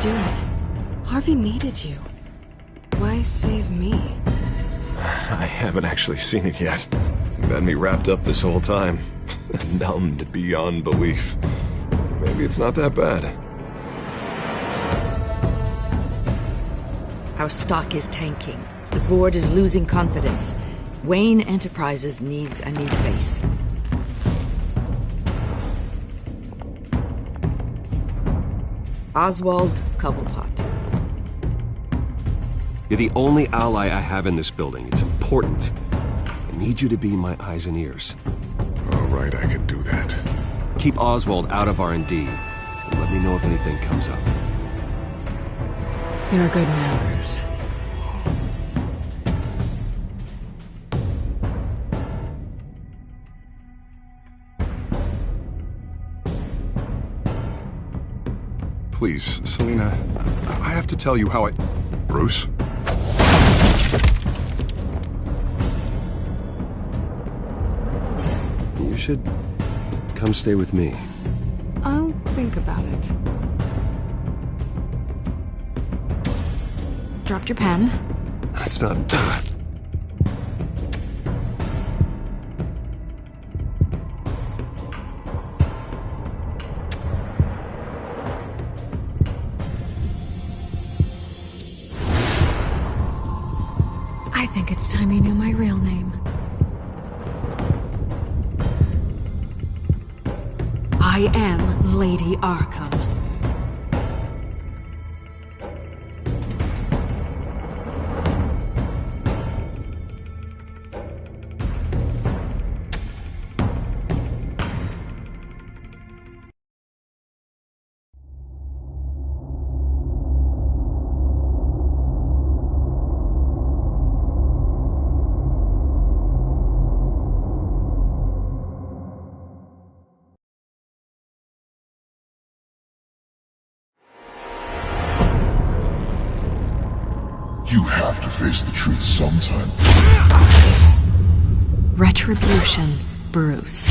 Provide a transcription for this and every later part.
do it? Harvey needed you. Why save me? I haven't actually seen it yet. You've had me wrapped up this whole time. Numbed beyond belief. Maybe it's not that bad. Our stock is tanking. The board is losing confidence. Wayne Enterprises needs a new face. Oswald Cobblepot. You're the only ally I have in this building. It's important. I need you to be my eyes and ears. All right, I can do that. Keep Oswald out of R&D, and let me know if anything comes up. Your good manners. Please, Selina, I have to tell you how I... Bruce? You should come stay with me. I'll think about it. Dropped your pen. That's not... I think it's time you knew my real name. I am Lady Arkham. You have to face the truth sometime. Retribution, Bruce.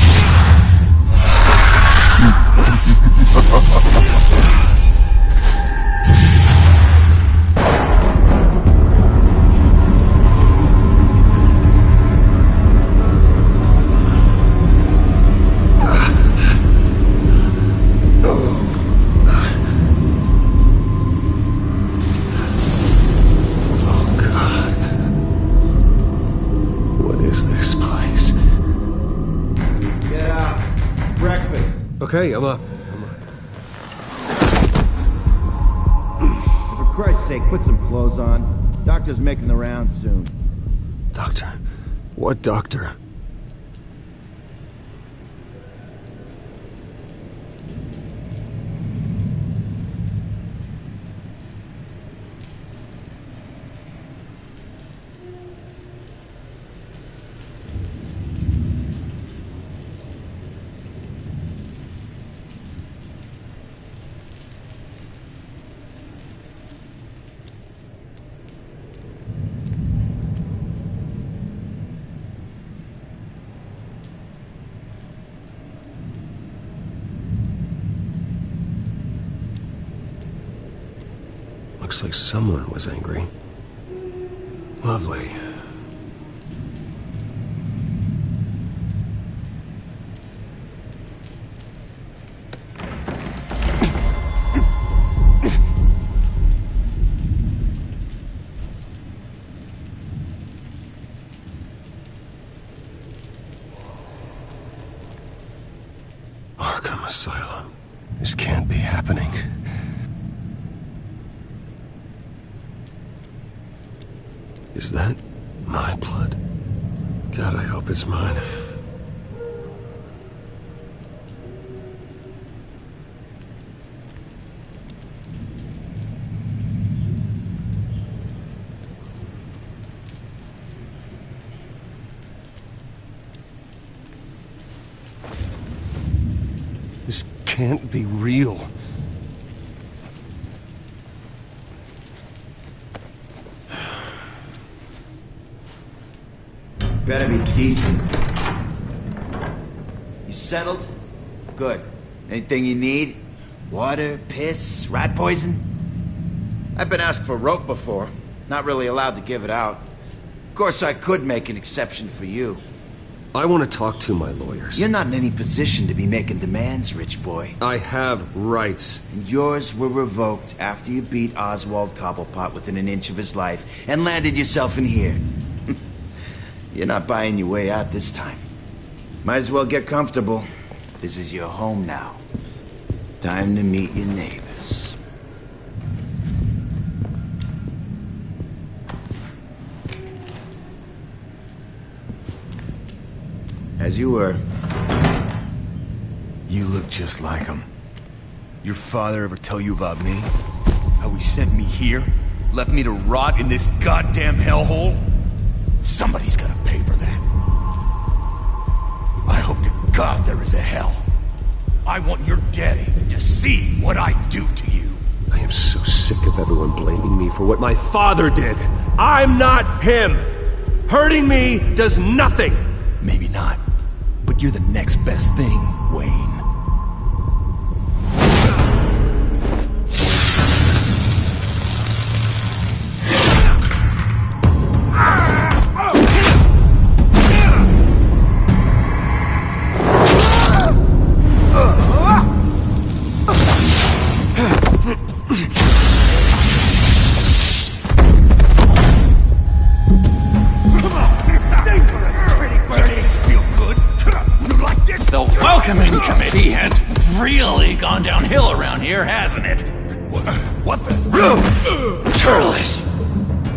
Okay, I'm up. For Christ's sake, put some clothes on. Doctor's making the rounds soon. Doctor? What doctor? Looks like someone was angry. Lovely. Arkham Asylum. This can't be happening. Is that my blood? God, I hope it's mine. This can't be real. Better be decent. You settled? Good. Anything you need? Water, piss, rat poison? I've been asked for rope before. Not really allowed to give it out. Of course, I could make an exception for you. I want to talk to my lawyers. You're not in any position to be making demands, rich boy. I have rights. And yours were revoked after you beat Oswald Cobblepot within an inch of his life and landed yourself in here. You're not buying your way out this time. Might as well get comfortable. This is your home now. Time to meet your neighbors. As you were. You look just like him. Your father ever tell you about me? How he sent me here? Left me to rot in this goddamn hellhole? Somebody's gotta pay for that. I hope to God there is a hell. I want your daddy to see what I do to you. I am so sick of everyone blaming me for what my father did. I'm not him. Hurting me does nothing. Maybe not, but you're the next best thing, Wayne. Welcoming committee has really gone downhill around here, hasn't it? What the? Churlish.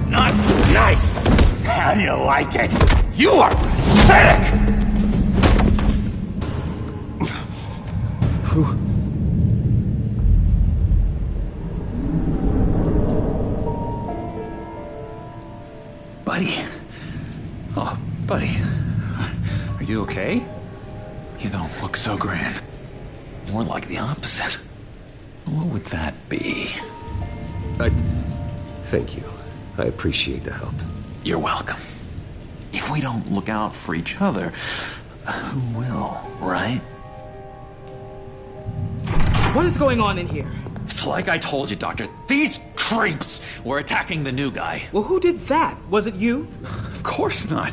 Not nice. How do you like it? You are pathetic. Buddy. Oh, buddy. Are you okay? You don't look so grand. More like the opposite. What would that be? Thank you. I appreciate the help. You're welcome. If we don't look out for each other, who will, right? What is going on in here? It's like I told you, Doctor. These creeps were attacking the new guy. Well, who did that? Was it you? Of course not.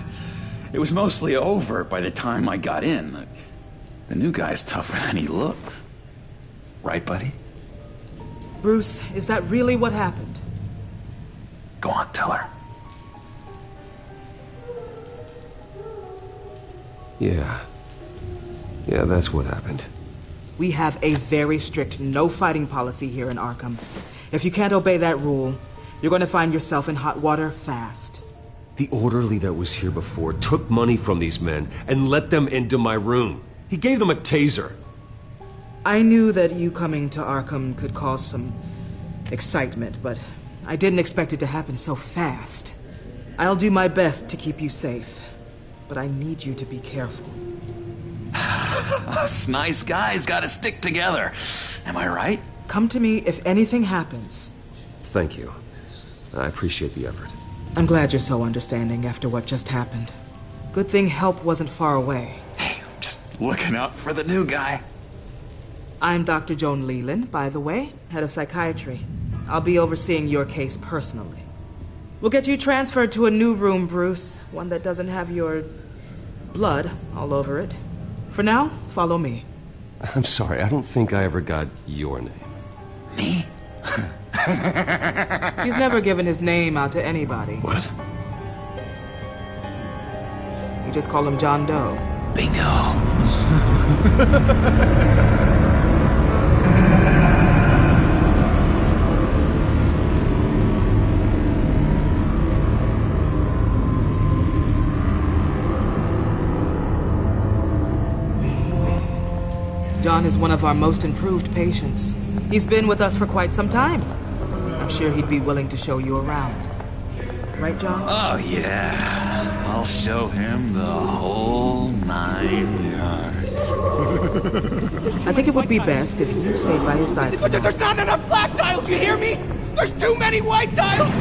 It was mostly over by the time I got in. The new guy's tougher than he looks. Right, buddy? Bruce, is that really what happened? Go on, tell her. Yeah, that's what happened. We have a very strict no fighting policy here in Arkham. If you can't obey that rule, you're going to find yourself in hot water fast. The orderly that was here before took money from these men and let them into my room. He gave them a taser. I knew that you coming to Arkham could cause some excitement, but I didn't expect it to happen so fast. I'll do my best to keep you safe, but I need you to be careful. Us nice guys gotta stick together. Am I right? Come to me if anything happens. Thank you. I appreciate the effort. I'm glad you're so understanding after what just happened. Good thing help wasn't far away. Hey, I'm just looking out for the new guy. I'm Dr. Joan Leland, by the way, head of psychiatry. I'll be overseeing your case personally. We'll get you transferred to a new room, Bruce. One that doesn't have your blood all over it. For now, follow me. I'm sorry, I don't think I ever got your name. Me? He's never given his name out to anybody. What? You just call him John Doe. Bingo. John is one of our most improved patients. He's been with us for quite some time. I'm sure he'd be willing to show you around. Right, John? Oh, yeah. I'll show him the whole 9 yards. I think it would be best if you stayed by his side for now. There's not enough black tiles, you hear me? There's too many white tiles!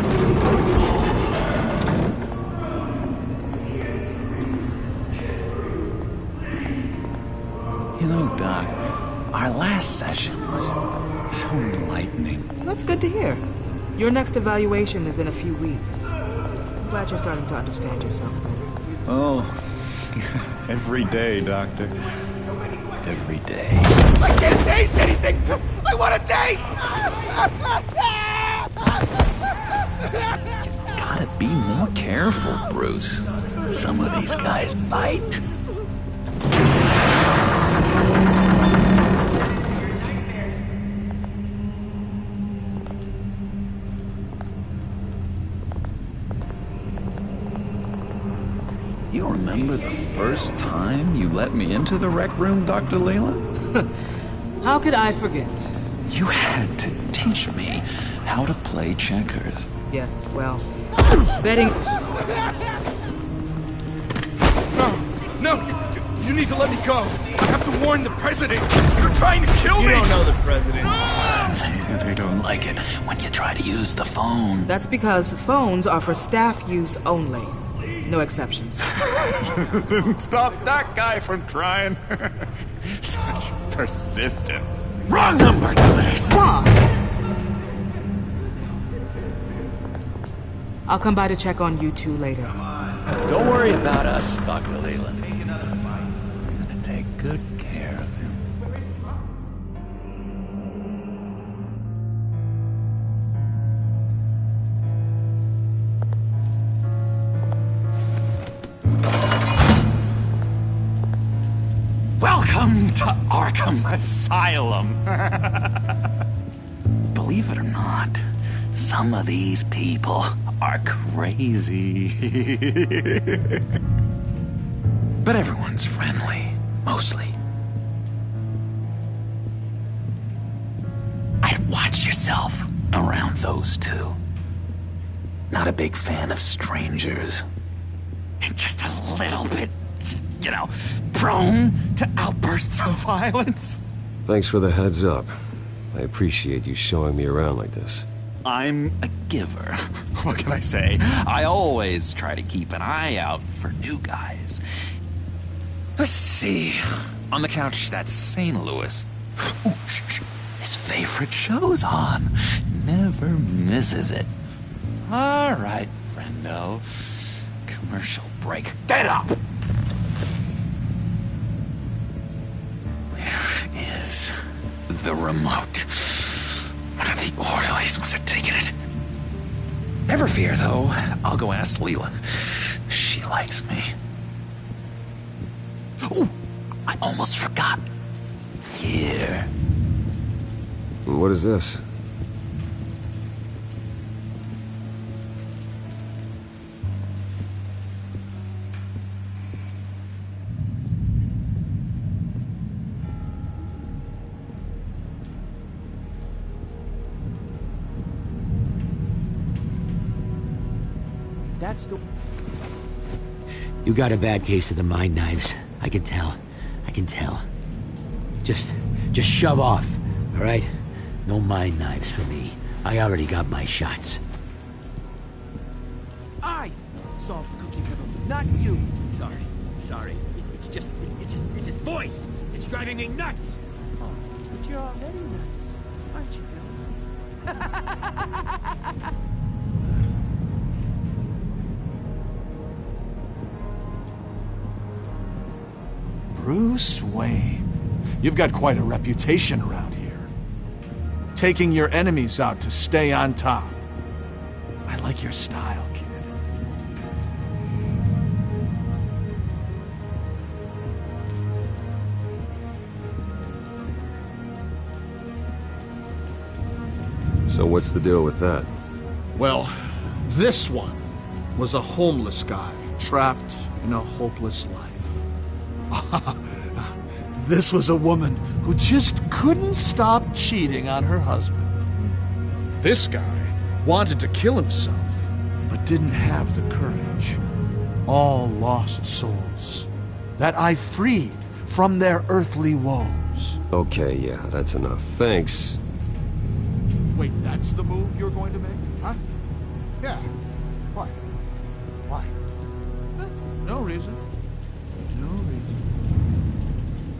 You know, Doc, our last session was so enlightening. That's good to hear. Your next evaluation is in a few weeks. I'm glad you're starting to understand yourself better. Oh, every day, Doctor. Every day. I can't taste anything! I want to taste! You gotta be more careful, Bruce. Some of these guys bite. You remember the first time you let me into the rec room, Dr. Leland? How could I forget? You had to teach me how to play checkers. Yes, well, betting... No, you need to let me go. I have to warn the president. You're trying to kill me. You don't know the president. They don't like it when you try to use the phone. That's because phones are for staff use only. No exceptions. Stop that guy from trying. Such persistence. Wrong number to this. Wrong! I'll come by to check on you two later. Don't worry about us, Dr. Leland. I'm gonna take good care of him. Welcome to Arkham Asylum. Believe it or not, some of these people are crazy. But everyone's friendly, mostly. I'd watch yourself around those two. Not a big fan of strangers. And just a little bit, you know, prone to outbursts of violence. Thanks for the heads up. I appreciate you showing me around like this. I'm a giver. What can I say? I always try to keep an eye out for new guys. Let's see. On the couch, that's St. Louis. Ooh, his favorite show's on. Never misses it. All right, friendo. Commercial break. Get up! Where is the remote? One of the orderlies must have taken it. Never fear, though. I'll go ask Leland. She likes me. Ooh, I almost forgot. Here. What is this? That's the... You got a bad case of the mind knives. I can tell. I can tell. Just shove off, all right? No mind knives for me. I already got my shots. I solved the cookie riddle, not you. Sorry. It's his voice. It's driving me nuts. Oh, but you're already nuts, aren't you, Billy? Bruce Wayne. You've got quite a reputation around here. Taking your enemies out to stay on top. I like your style, kid. So what's the deal with that? Well, this one was a homeless guy trapped in a hopeless life. This was a woman who just couldn't stop cheating on her husband. This guy wanted to kill himself, but didn't have the courage. All lost souls that I freed from their earthly woes. Okay, yeah, that's enough. Thanks. Wait, that's the move you're going to make? Huh? Yeah. Why? Why? No reason. No reason.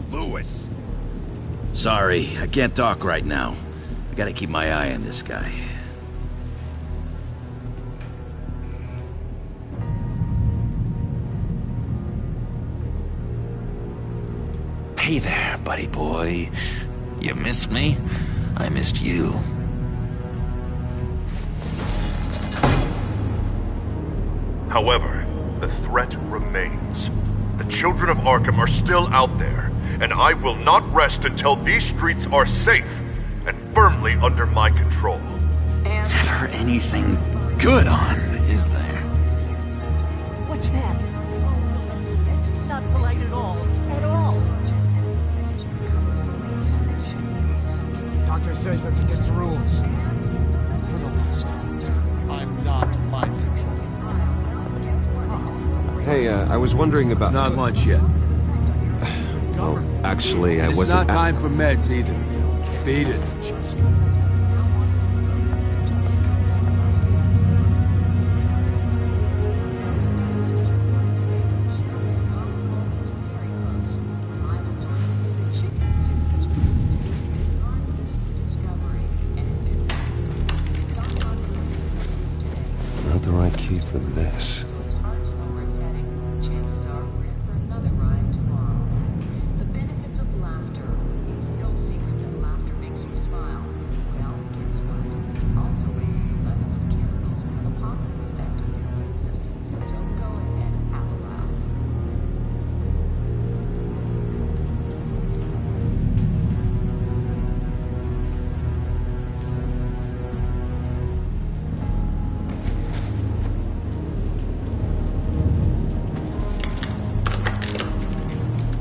Lewis. Sorry, I can't talk right now. I gotta keep my eye on this guy. Hey there, buddy boy. You missed me? I missed you. However, the threat remains. The children of Arkham are still out there, and I will not rest until these streets are safe and firmly under my control. Never anything good on, is there? What's that? That's not polite at all. At all. Doctor says that's against the rules. For the last time, I'm not mind control. Hey, I was wondering about... It's not lunch yet. Well, actually, I It's wasn't... not time for meds either. Beat it. Not the right key for this.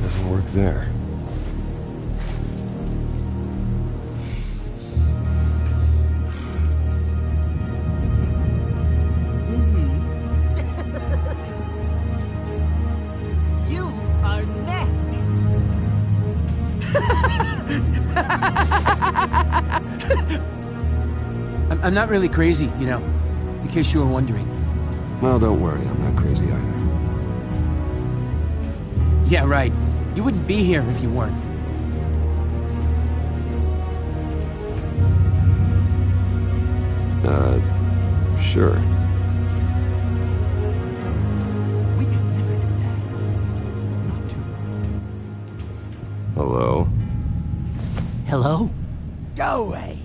Doesn't work there. You are nasty. I'm not really crazy, you know, in case you were wondering. Well, don't worry, I'm not crazy either. Yeah, right. You wouldn't be here if you weren't. Sure. We could never do that. Not too. Hello? Hello? Go away.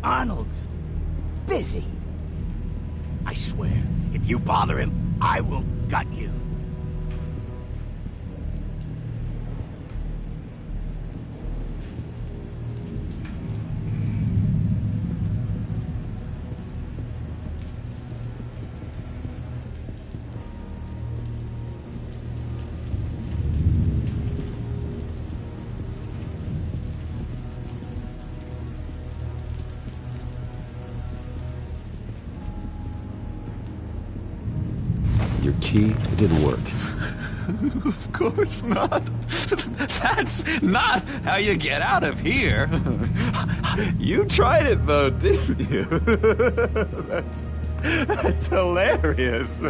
Arnold's busy. I swear, if you bother him, I will gut you. Your key, it didn't work. Of course not. That's not how you get out of here. You tried it though, didn't you? That's hilarious.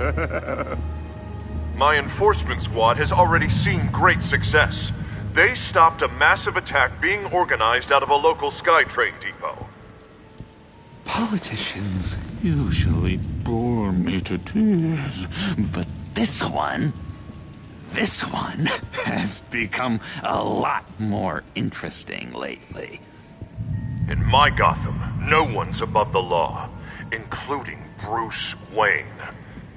My enforcement squad has already seen great success. They stopped a massive attack being organized out of a local SkyTrain depot. Politicians usually bore me to tears, but this one has become a lot more interesting lately. In my Gotham, no one's above the law, including Bruce Wayne.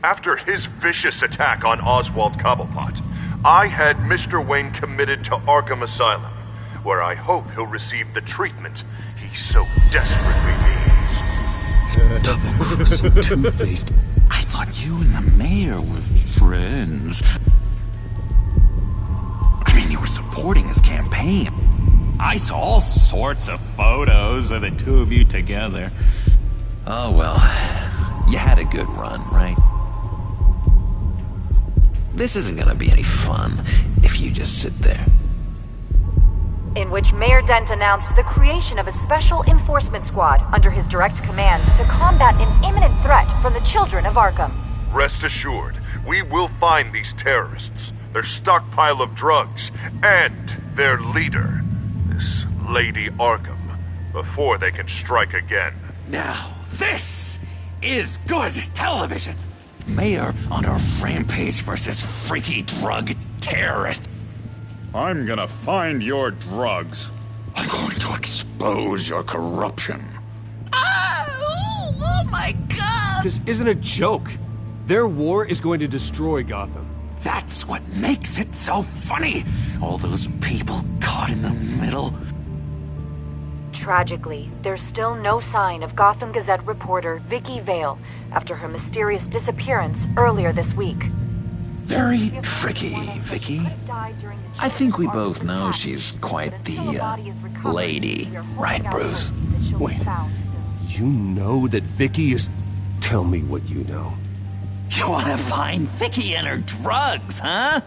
After his vicious attack on Oswald Cobblepot, I had Mr. Wayne committed to Arkham Asylum, where I hope he'll receive the treatment he so desperately needs. Double-crossing, two-faced. I thought you and the mayor were friends. I mean, you were supporting his campaign. I saw all sorts of photos of the two of you together. Oh well, you had a good run, right? This isn't gonna be any fun if you just sit there. In which Mayor Dent announced the creation of a special enforcement squad under his direct command to combat an imminent threat from the children of Arkham. Rest assured, we will find these terrorists, their stockpile of drugs, and their leader, this Lady Arkham, before they can strike again. Now, this is good television! Mayor on a rampage versus freaky drug terrorist. I'm gonna find your drugs. I'm going to expose your corruption. Oh my god! This isn't a joke. Their war is going to destroy Gotham. That's what makes it so funny! All those people caught in the middle. Tragically, there's still no sign of Gotham Gazette reporter Vicky Vale after her mysterious disappearance earlier this week. Very tricky, Vicky. I think we both know she's quite the, lady. Right, Bruce? Wait. You know that Vicky is... Tell me what you know. You wanna find Vicky and her drugs, huh?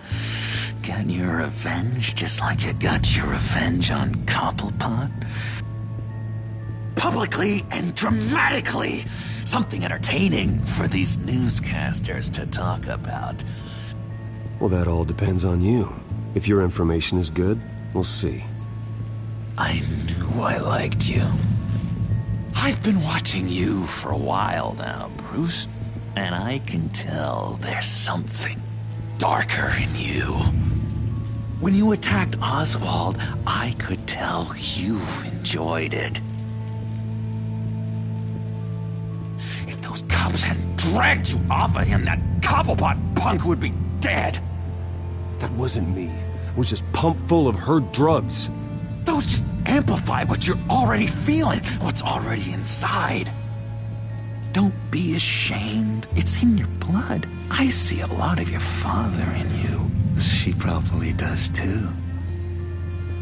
Get your revenge just like you got your revenge on Cobblepot? Publicly and dramatically! Something entertaining for these newscasters to talk about. Well, that all depends on you. If your information is good, we'll see. I knew I liked you. I've been watching you for a while now, Bruce, and I can tell there's something darker in you. When you attacked Oswald, I could tell you enjoyed it. If those cops hadn't dragged you off of him, that Cobblepot punk would be dead. That wasn't me. It was just pumped full of her drugs. Those just amplify what you're already feeling, what's already inside. Don't be ashamed. It's in your blood. I see a lot of your father in you. She probably does too.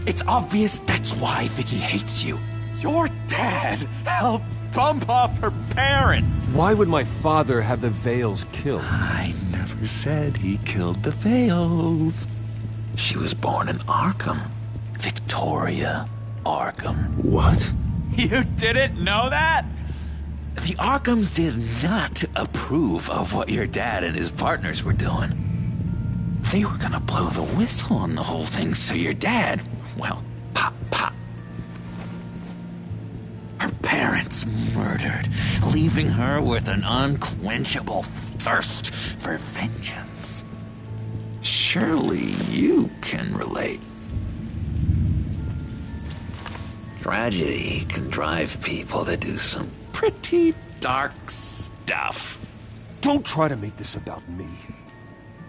It's obvious that's why Vicky hates you. Your dad helped bump off her parents. Why would my father have the Vales killed? I never said he killed the Vales. She was born in Arkham. Victoria Arkham. What? You didn't know that? The Arkhams did not approve of what your dad and his partners were doing. They were gonna blow the whistle on the whole thing, so your dad, well, pop. Her parents murdered, leaving her with an unquenchable thirst for vengeance. Surely you can relate. Tragedy can drive people to do some pretty dark stuff. Don't try to make this about me.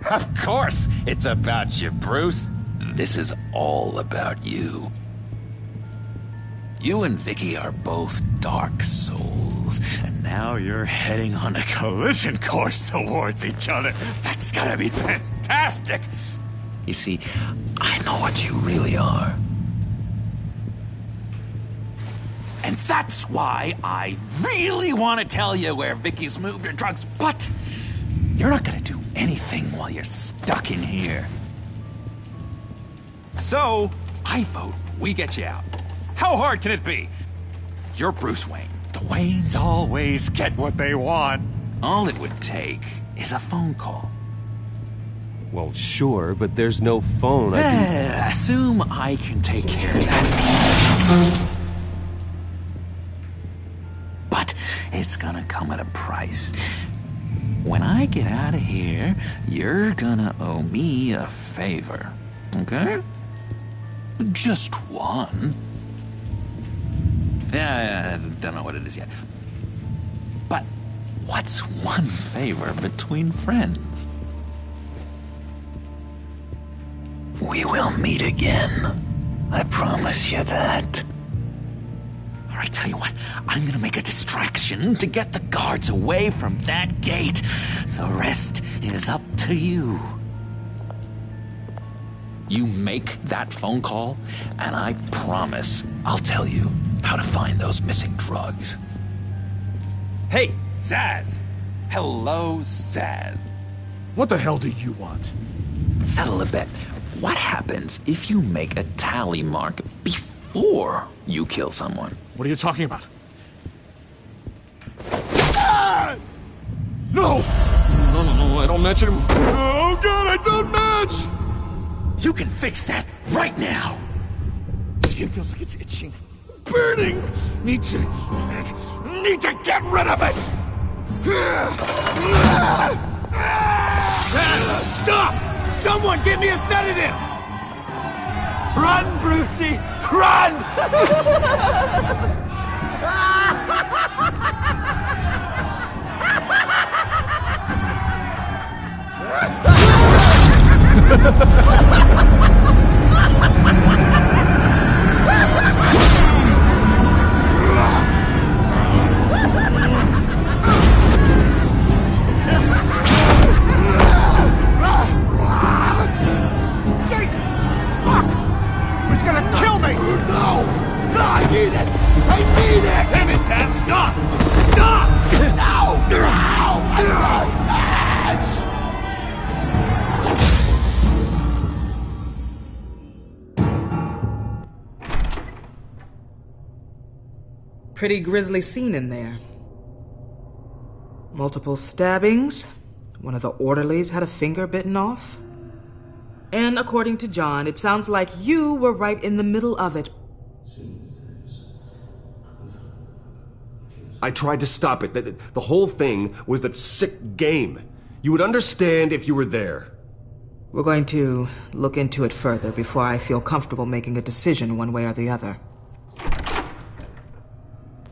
Of course it's about you, Bruce. This is all about you. You and Vicky are both dark souls, and now you're heading on a collision course towards each other. That's gotta be fantastic! You see, I know what you really are. And that's why I really want to tell you where Vicky's moved her drugs, but you're not gonna do anything while you're stuck in here. So, I vote we get you out. How hard can it be? You're Bruce Wayne. The Waynes always get what they want. All it would take is a phone call. Well, sure, but there's no phone. Assume I can take care of that. But it's gonna come at a price. When I get out of here, you're gonna owe me a favor, okay? Just one. Yeah, I don't know what it is yet. But what's one favor between friends? We will meet again. I promise you that. All right, tell you what, I'm gonna make a distraction to get the guards away from that gate. The rest is up to you. You make that phone call, and I promise I'll tell you how to find those missing drugs. Hey, Zaz! Hello, Zaz. What the hell do you want? Settle a bet. What happens if you make a tally mark before you kill someone? What are you talking about? Ah! No! No, I don't match anymore. Oh god, I don't match! You can fix that right now! Skin feels like it's itching. Burning! Need to get rid of it! Stop! Someone give me a sedative! Run, Brucey! Run! Pretty grisly scene in there. Multiple stabbings. One of the orderlies had a finger bitten off. And according to John, it sounds like you were right in the middle of it. I tried to stop it. The whole thing was the sick game. You would understand if you were there. We're going to look into it further before I feel comfortable making a decision one way or the other.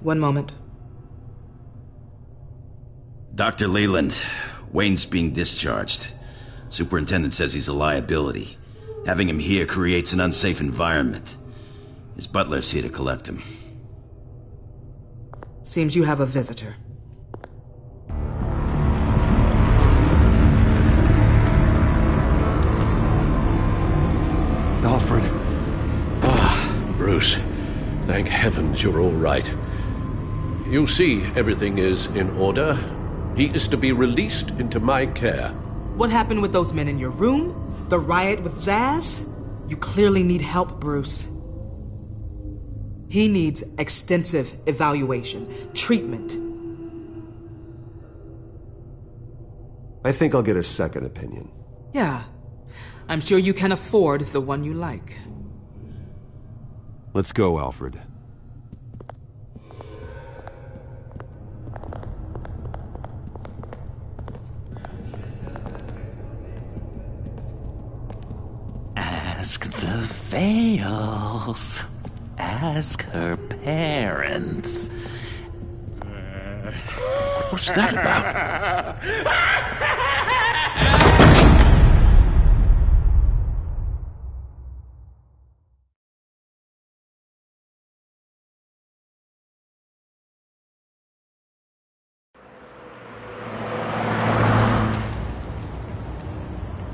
One moment. Dr. Leland, Wayne's being discharged. Superintendent says he's a liability. Having him here creates an unsafe environment. His butler's here to collect him. Seems you have a visitor. Alfred. Bruce. Thank heavens you're all right. You see, everything is in order. He is to be released into my care. What happened with those men in your room? The riot with Zaz? You clearly need help, Bruce. He needs extensive evaluation, treatment. I think I'll get a second opinion. Yeah. I'm sure you can afford the one you like. Let's go, Alfred. Ask the Vales. Ask her parents. What's that about?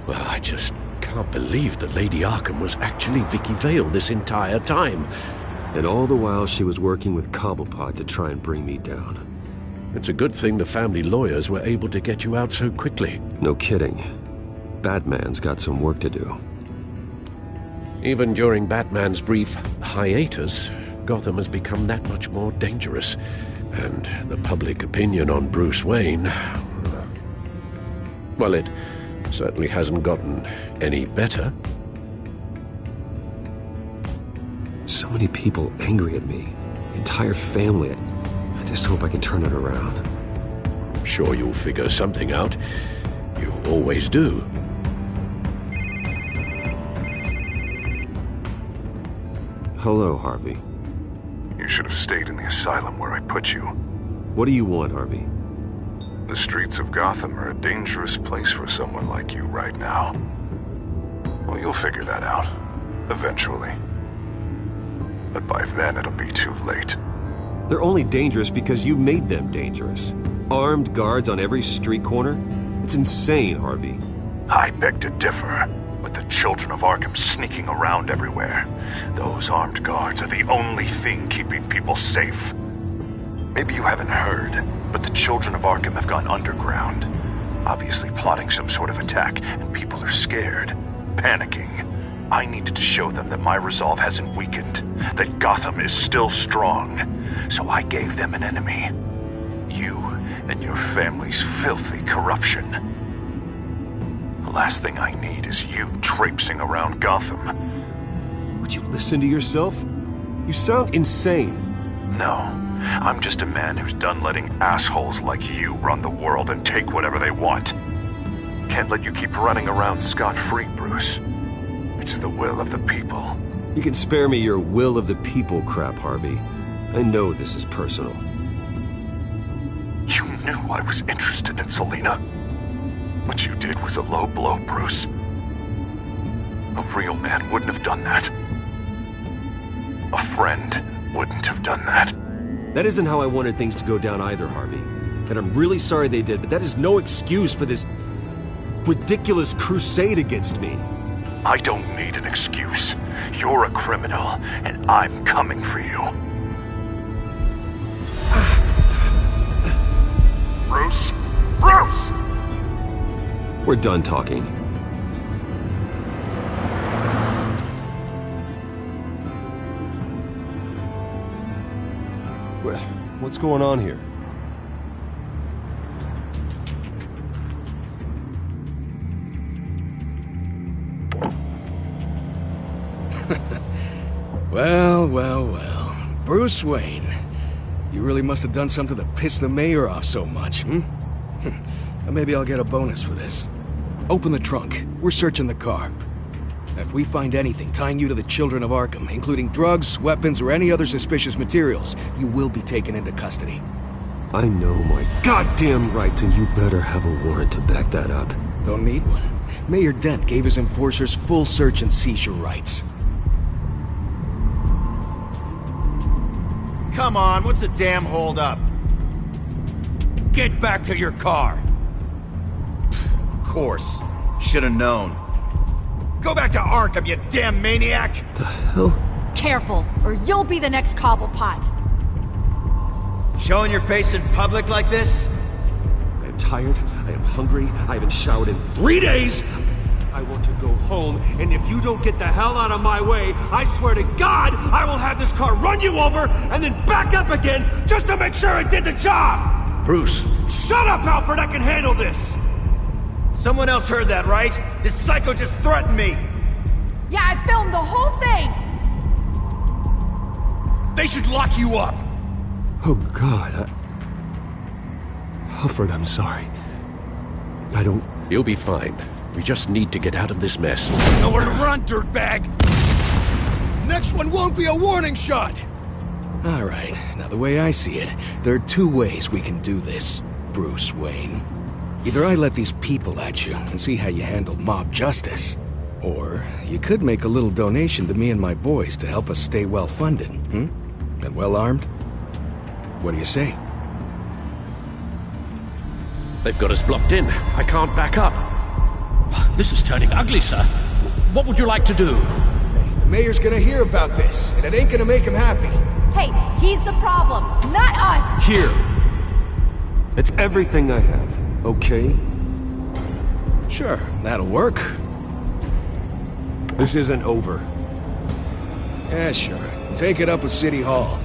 Well, I just can't believe that Lady Arkham was actually Vicky Vale this entire time. And all the while she was working with Cobblepot to try and bring me down. It's a good thing the family lawyers were able to get you out so quickly. No kidding. Batman's got some work to do. Even during Batman's brief hiatus, Gotham has become that much more dangerous. And the public opinion on Bruce Wayne... well, it certainly hasn't gotten any better. So many people angry at me. The entire family. I just hope I can turn it around. I'm sure you'll figure something out. You always do. Hello, Harvey. You should have stayed in the asylum where I put you. What do you want, Harvey? The streets of Gotham are a dangerous place for someone like you right now. Well, you'll figure that out. Eventually. But by then it'll be too late. They're only dangerous because you made them dangerous. Armed guards on every street corner? It's insane, Harvey. I beg to differ. With the children of Arkham sneaking around everywhere, those armed guards are the only thing keeping people safe. Maybe you haven't heard, but the children of Arkham have gone underground. Obviously plotting some sort of attack, and people are scared, panicking. I needed to show them that my resolve hasn't weakened, that Gotham is still strong. So I gave them an enemy. You and your family's filthy corruption. The last thing I need is you traipsing around Gotham. Would you listen to yourself? You sound insane. No, I'm just a man who's done letting assholes like you run the world and take whatever they want. Can't let you keep running around scot-free, Bruce. It's the will of the people. You can spare me your will of the people crap, Harvey. I know this is personal. You knew I was interested in Selena. What you did was a low blow, Bruce. A real man wouldn't have done that. A friend wouldn't have done that. That isn't how I wanted things to go down either, Harvey. And I'm really sorry they did, but that is no excuse for this ridiculous crusade against me. I don't need an excuse. You're a criminal, and I'm coming for you. Bruce? Bruce! We're done talking. What's going on here? Well. Bruce Wayne. You really must have done something to piss the mayor off so much, hmm? Maybe I'll get a bonus for this. Open the trunk. We're searching the car. If we find anything tying you to the children of Arkham, including drugs, weapons, or any other suspicious materials, you will be taken into custody. I know my goddamn rights, and you better have a warrant to back that up. Don't need one. Mayor Dent gave his enforcers full search and seizure rights. Come on, what's the damn holdup? Get back to your car! Of course. Should've known. Go back to Arkham, you damn maniac! The hell? Careful, or you'll be the next Cobblepot. Showing your face in public like this? I am tired, I am hungry, I haven't showered in 3 days! I want to go home, and if you don't get the hell out of my way, I swear to God, I will have this car run you over, and then back up again, just to make sure it did the job! Bruce! Shut up, Alfred, I can handle this! Someone else heard that, right? This psycho just threatened me! Yeah, I filmed the whole thing! They should lock you up! Oh, God, Alfred, I'm sorry. I don't... You'll be fine. We just need to get out of this mess. Nowhere to run, dirtbag! Next one won't be a warning shot! Alright, now the way I see it, there are two ways we can do this, Bruce Wayne. Either I let these people at you and see how you handle mob justice, or you could make a little donation to me and my boys to help us stay well-funded, and well-armed. What do you say? They've got us blocked in. I can't back up. This is turning ugly, sir. What would you like to do? Hey, the mayor's gonna hear about this, and it ain't gonna make him happy. Hey, he's the problem, not us! Here! It's everything I have, okay? Sure, that'll work. This isn't over. Yeah, sure. Take it up with City Hall.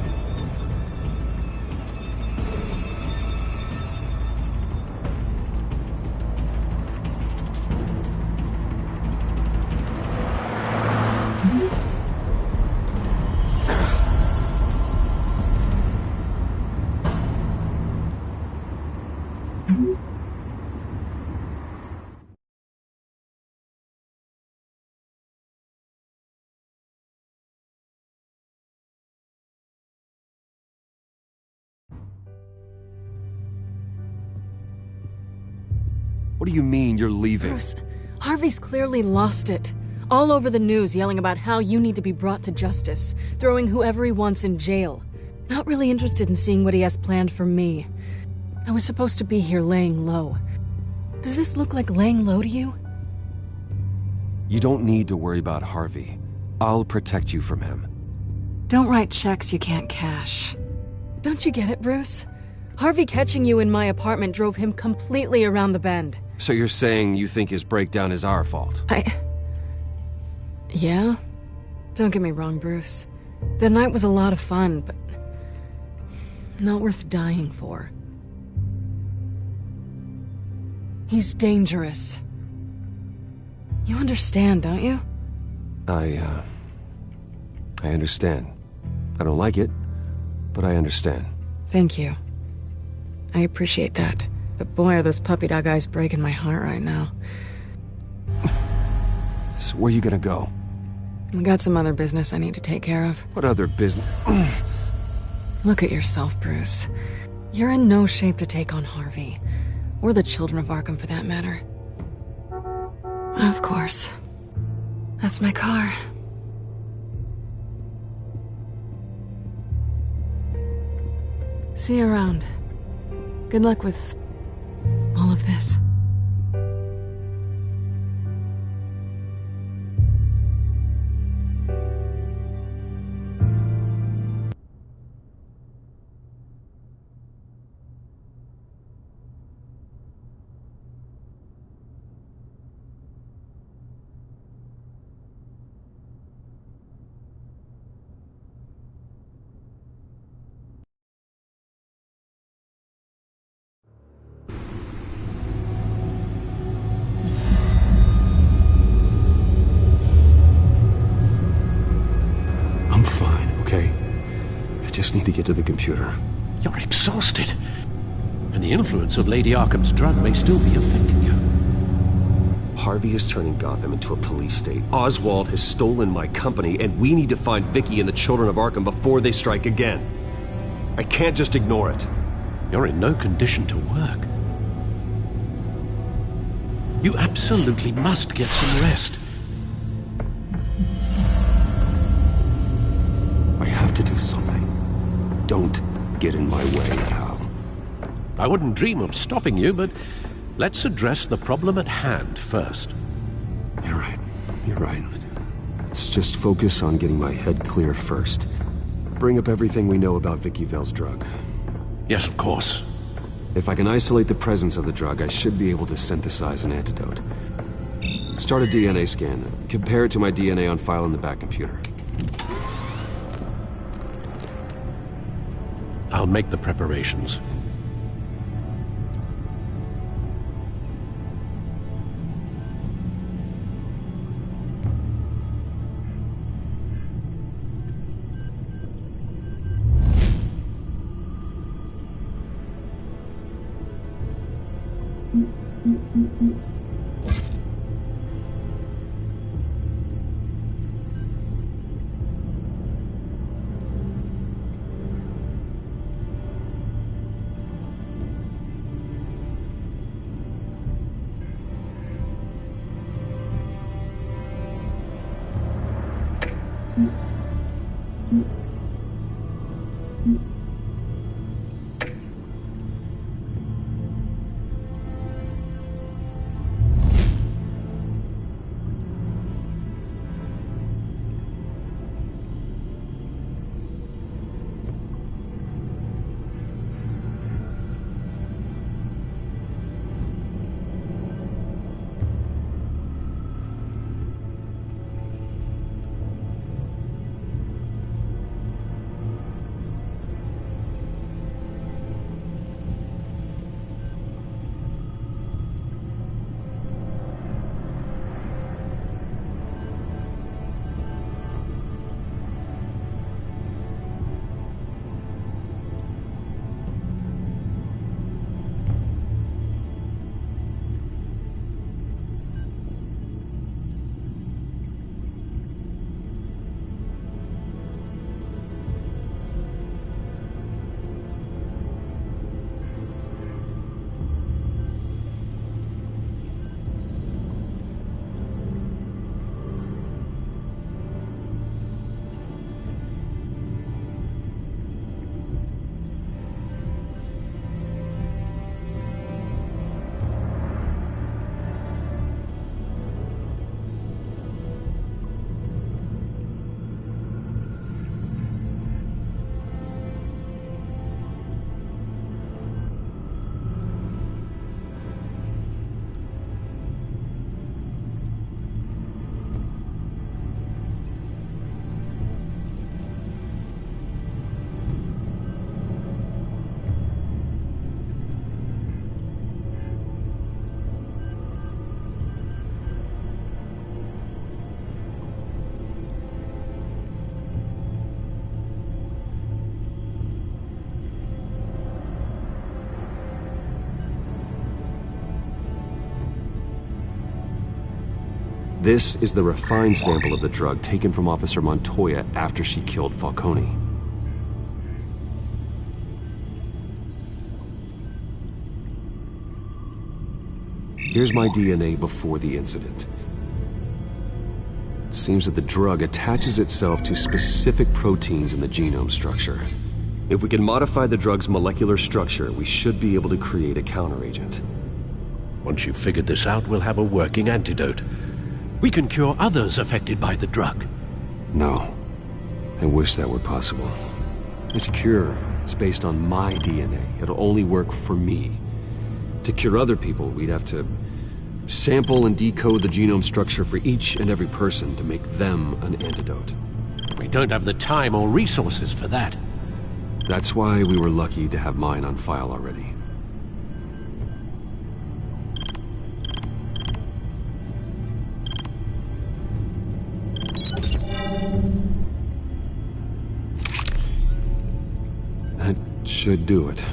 What do you mean you're leaving? Bruce, Harvey's clearly lost it. All over the news yelling about how you need to be brought to justice, throwing whoever he wants in jail. Not really interested in seeing what he has planned for me. I was supposed to be here laying low. Does this look like laying low to you? You don't need to worry about Harvey. I'll protect you from him. Don't write checks you can't cash. Don't you get it, Bruce? Harvey catching you in my apartment drove him completely around the bend. So you're saying you think his breakdown is our fault? Yeah? Don't get me wrong, Bruce. The night was a lot of fun, but not worth dying for. He's dangerous. You understand, don't you? I understand. I don't like it, but I understand. Thank you. I appreciate that. But boy, are those puppy dog eyes breaking my heart right now. So where are you gonna go? We got some other business I need to take care of. What other business? Look at yourself, Bruce. You're in no shape to take on Harvey. Or the children of Arkham, for that matter. Of course. That's my car. See you around. Good luck with all of this. Just need to get to the computer. You're exhausted. And the influence of Lady Arkham's drug may still be affecting you. Harvey is turning Gotham into a police state. Oswald has stolen my company, and we need to find Vicky and the children of Arkham before they strike again. I can't just ignore it. You're in no condition to work. You absolutely must get some rest. I have to do something. Don't get in my way, Al. I wouldn't dream of stopping you, but let's address the problem at hand first. You're right. You're right. Let's just focus on getting my head clear first. Bring up everything we know about Vicky Vale's drug. Yes, of course. If I can isolate the presence of the drug, I should be able to synthesize an antidote. Start a DNA scan. Compare it to my DNA on file in the back computer. I'll make the preparations. This is the refined sample of the drug taken from Officer Montoya after she killed Falcone. Here's my DNA before the incident. It seems that the drug attaches itself to specific proteins in the genome structure. If we can modify the drug's molecular structure, we should be able to create a counteragent. Once you've figured this out, we'll have a working antidote. We can cure others affected by the drug. No. I wish that were possible. This cure is based on my DNA. It'll only work for me. To cure other people, we'd have to sample and decode the genome structure for each and every person to make them an antidote. We don't have the time or resources for that. That's why we were lucky to have mine on file already. That should do it.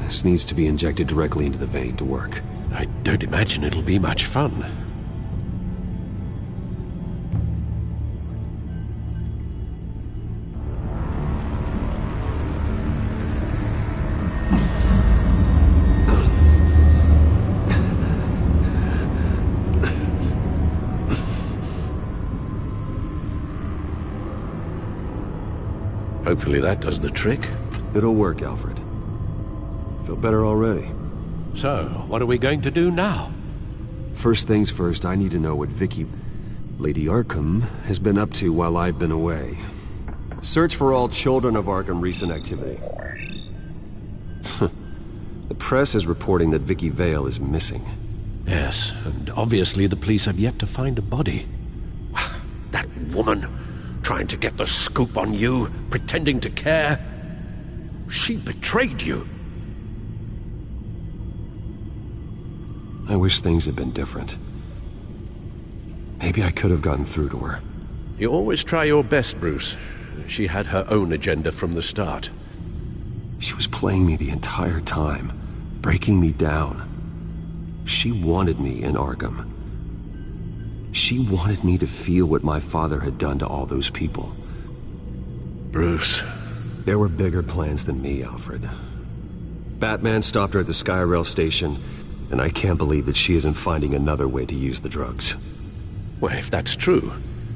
This needs to be injected directly into the vein to work. I don't imagine it'll be much fun. Hopefully that does the trick. It'll work, Alfred. Feel better already. So, what are we going to do now? First things first, I need to know what Vicky, Lady Arkham, has been up to while I've been away. Search for all children of Arkham recent activity. The press is reporting that Vicky Vale is missing. Yes, and obviously the police have yet to find a body. That woman, trying to get the scoop on you, pretending to care. She betrayed you. I wish things had been different. Maybe I could have gotten through to her. You always try your best, Bruce. She had her own agenda from the start. She was playing me the entire time, breaking me down. She wanted me in Arkham. She wanted me to feel what my father had done to all those people. Bruce. There were bigger plans than me, Alfred. Batman stopped her at the Skyrail station, and I can't believe that she isn't finding another way to use the drugs. Well, if that's true,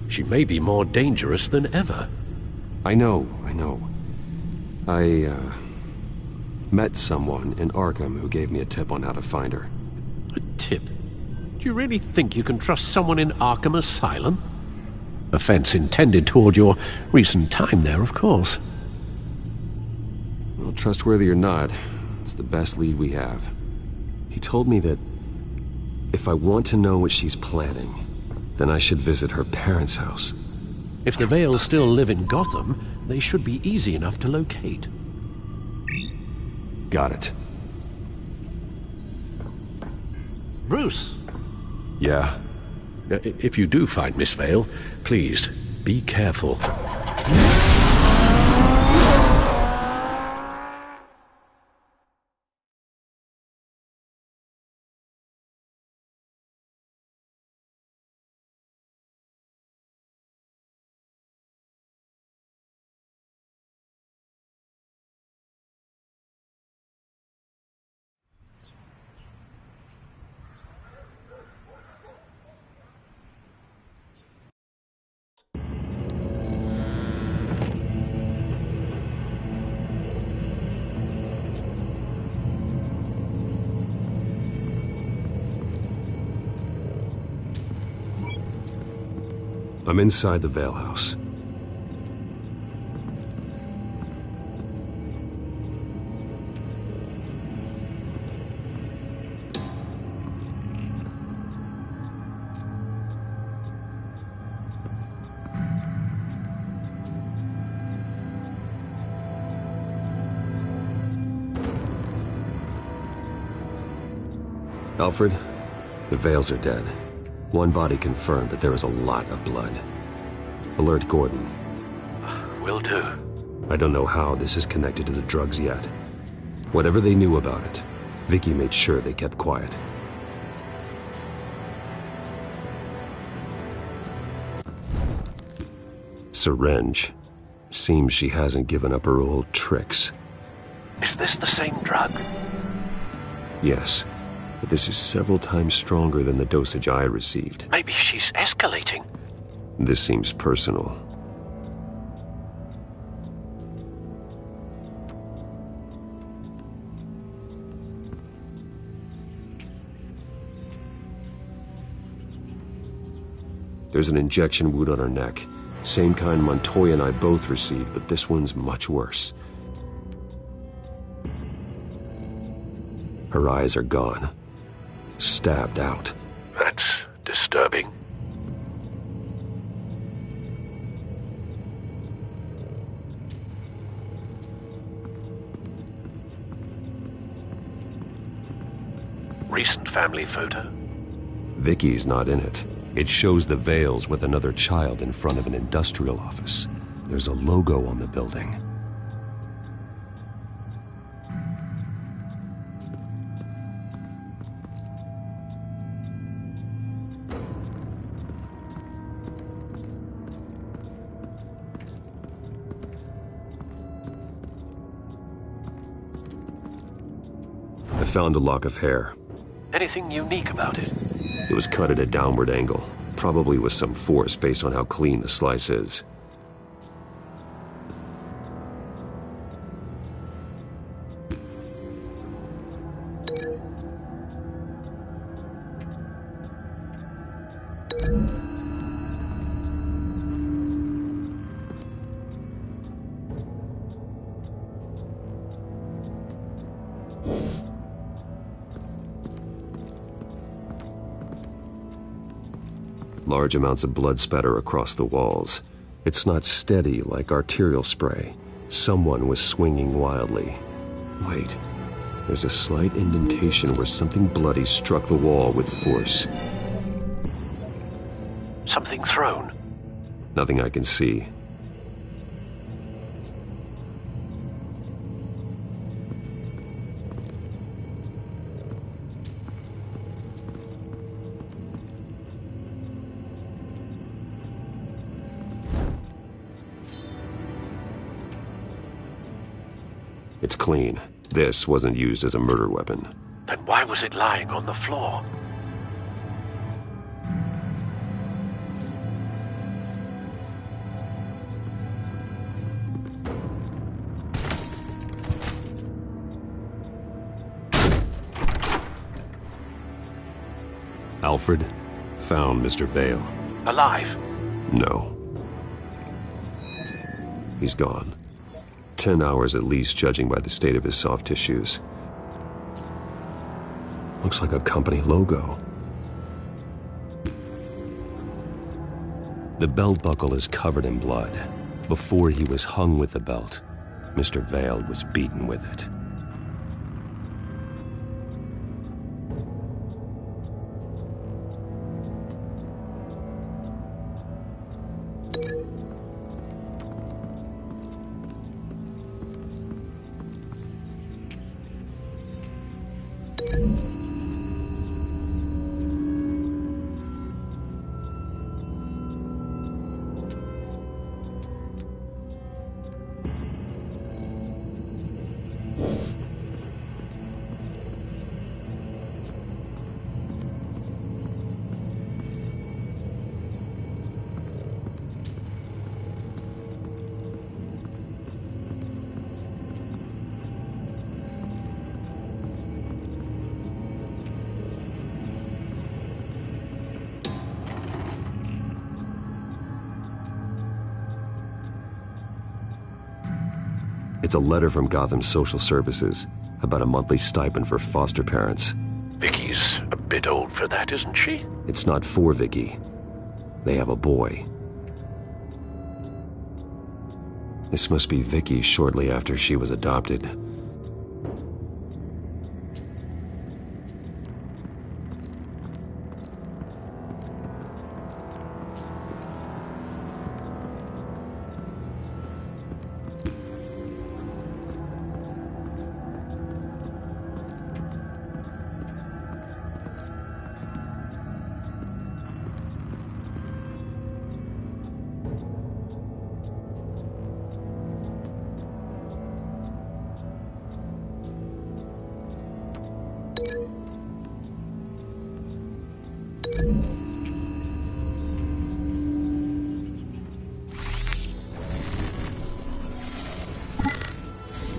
she may be more dangerous than ever. I know. I met someone in Arkham who gave me a tip on how to find her. A tip? Do you really think you can trust someone in Arkham Asylum? Offense intended toward your recent time there, of course. Well, trustworthy or not, it's the best lead we have. He told me that if I want to know what she's planning, then I should visit her parents' house. If the Vales still live in Gotham, they should be easy enough to locate. Got it. Bruce! Yeah? If you do find Miss Vale, please, be careful. I'm inside the Vale house. Alfred, the Vales are dead. One body confirmed, but there is a lot of blood. Alert Gordon. Will do. I don't know how this is connected to the drugs yet. Whatever they knew about it, Vicky made sure they kept quiet. Syringe. Seems she hasn't given up her old tricks. Is this the same drug? Yes, but this is several times stronger than the dosage I received. Maybe she's escalating. This seems personal. There's an injection wound on her neck. Same kind Montoya and I both received, but this one's much worse. Her eyes are gone. Stabbed out. That's disturbing. Recent family photo? Vicky's not in it. It shows the Vales with another child in front of an industrial office. There's a logo on the building. I found a lock of hair. Anything unique about it? It was cut at a downward angle, probably with some force based on how clean the slice is. Large amounts of blood spatter across the walls. It's not steady like arterial spray. Someone was swinging wildly. Wait, there's a slight indentation where something bloody struck the wall with force. Something thrown? Nothing I can see. It's clean. This wasn't used as a murder weapon. Then why was it lying on the floor? Alfred found Mr. Vale. Alive? No. He's gone. 10 hours at least, judging by the state of his soft tissues. Looks like a company logo. The belt buckle is covered in blood. Before he was hung with the belt, Mr. Vale was beaten with it. It's a letter from Gotham Social Services about a monthly stipend for foster parents. Vicky's a bit old for that, isn't she? It's not for Vicky. They have a boy. This must be Vicky shortly after she was adopted.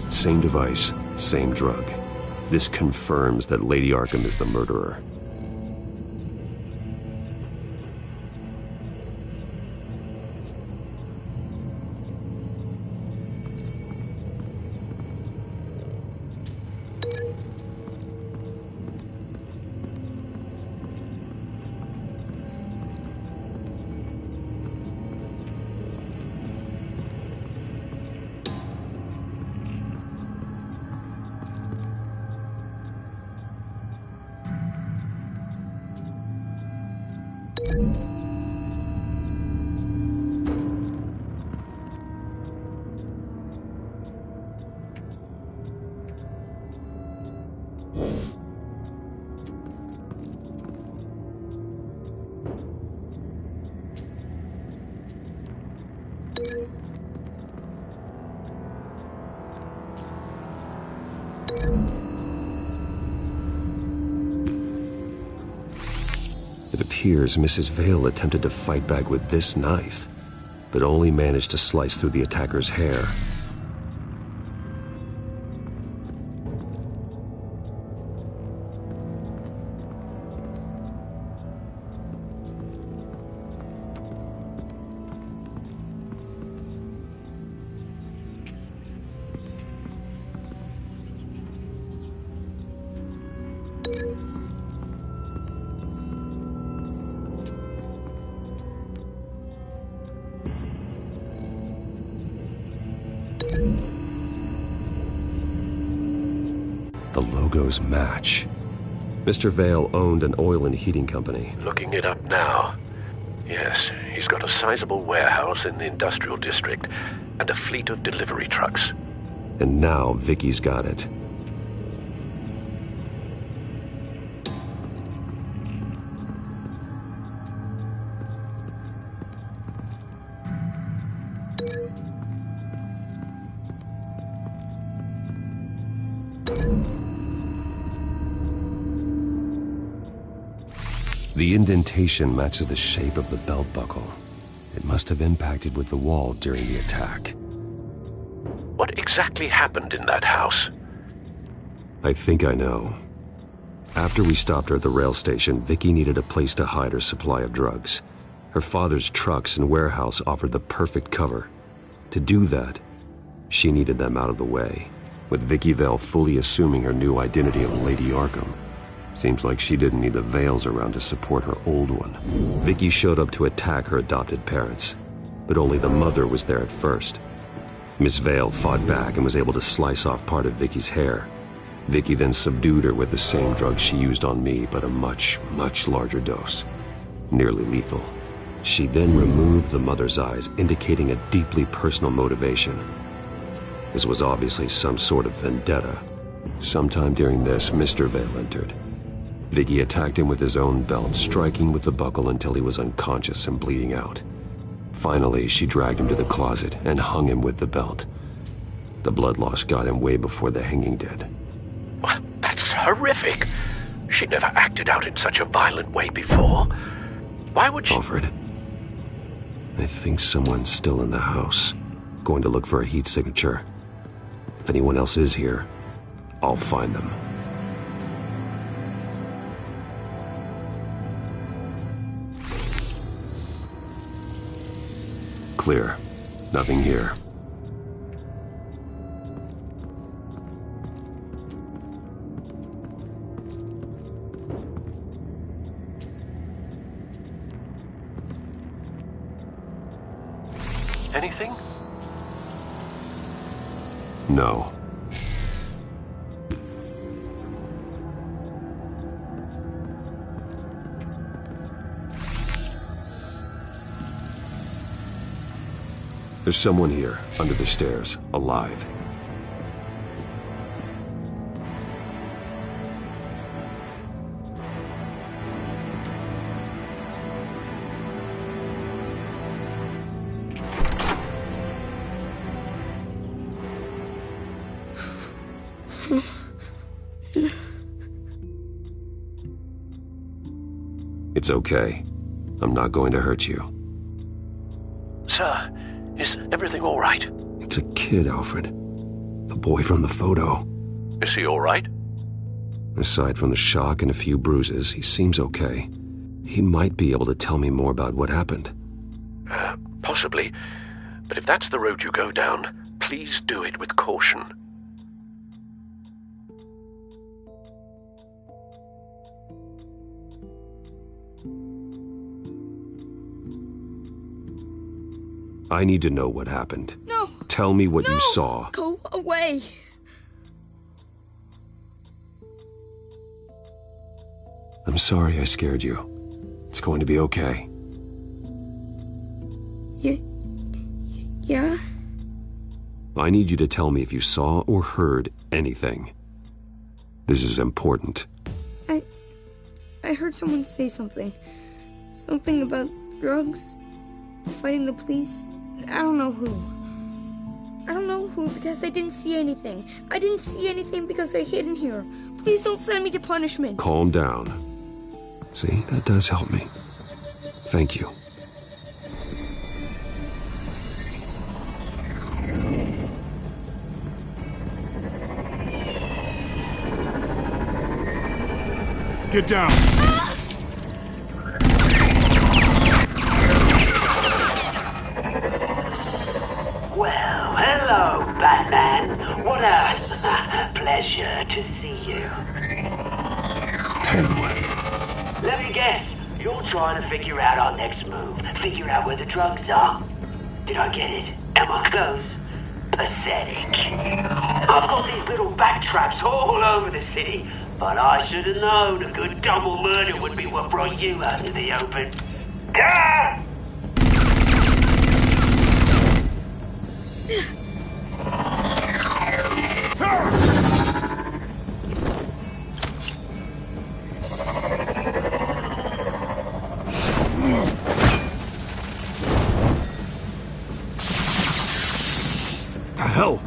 Same device, same drug. This confirms that Lady Arkham is the murderer. It appears Mrs. Vale attempted to fight back with this knife, but only managed to slice through the attacker's hair. The logos match. Mr. Vale owned an oil and heating company. Looking it up now. Yes, he's got a sizable warehouse in the industrial district and a fleet of delivery trucks. And now Vicky's got it. The indentation matches the shape of the belt buckle. It must have impacted with the wall during the attack. What exactly happened in that house? I think I know. After we stopped her at the rail station, Vicky needed a place to hide her supply of drugs. Her father's trucks and warehouse offered the perfect cover. To do that, she needed them out of the way, with Vicky Vale fully assuming her new identity of Lady Arkham. Seems like she didn't need the Vales around to support her old one. Vicky showed up to attack her adopted parents, but only the mother was there at first. Miss Vale fought back and was able to slice off part of Vicky's hair. Vicky then subdued her with the same drug she used on me, but a much, much larger dose. Nearly lethal. She then removed the mother's eyes, indicating a deeply personal motivation. This was obviously some sort of vendetta. Sometime during this, Mr. Vale entered. Vicky attacked him with his own belt, striking with the buckle until he was unconscious and bleeding out. Finally, she dragged him to the closet and hung him with the belt. The blood loss got him way before the hanging did. That's horrific. She never acted out in such a violent way before. Why would she... Alfred, I think someone's still in the house. Going to look for a heat signature. If anyone else is here, I'll find them. Clear. Nothing here. Anything? No. There's someone here, under the stairs, alive. It It's okay. I'm not going to hurt you. Sir, is everything all right? It's a kid, Alfred. The boy from the photo. Is he all right? Aside from the shock and a few bruises, he seems okay. He might be able to tell me more about what happened. Possibly. But if that's the road you go down, please do it with caution. I need to know what happened. No! Tell me what you saw. Go away! I'm sorry I scared you. It's going to be okay. Yeah? I need you to tell me if you saw or heard anything. This is important. I heard someone say something. Something about drugs, fighting the police. I don't know who. I don't know who because I didn't see anything. I didn't see anything because I hid in here. Please don't send me to punishment. Calm down. See, that does help me. Thank you. Get down. Well, hello, Batman. What a pleasure to see you. Let me guess, you're trying to figure out our next move. Figure out where the drugs are. Did I get it? Am I close? Pathetic. I've got these little bat traps all over the city, but I should have known a good double murder would be what brought you out into the open. Ah! The hell?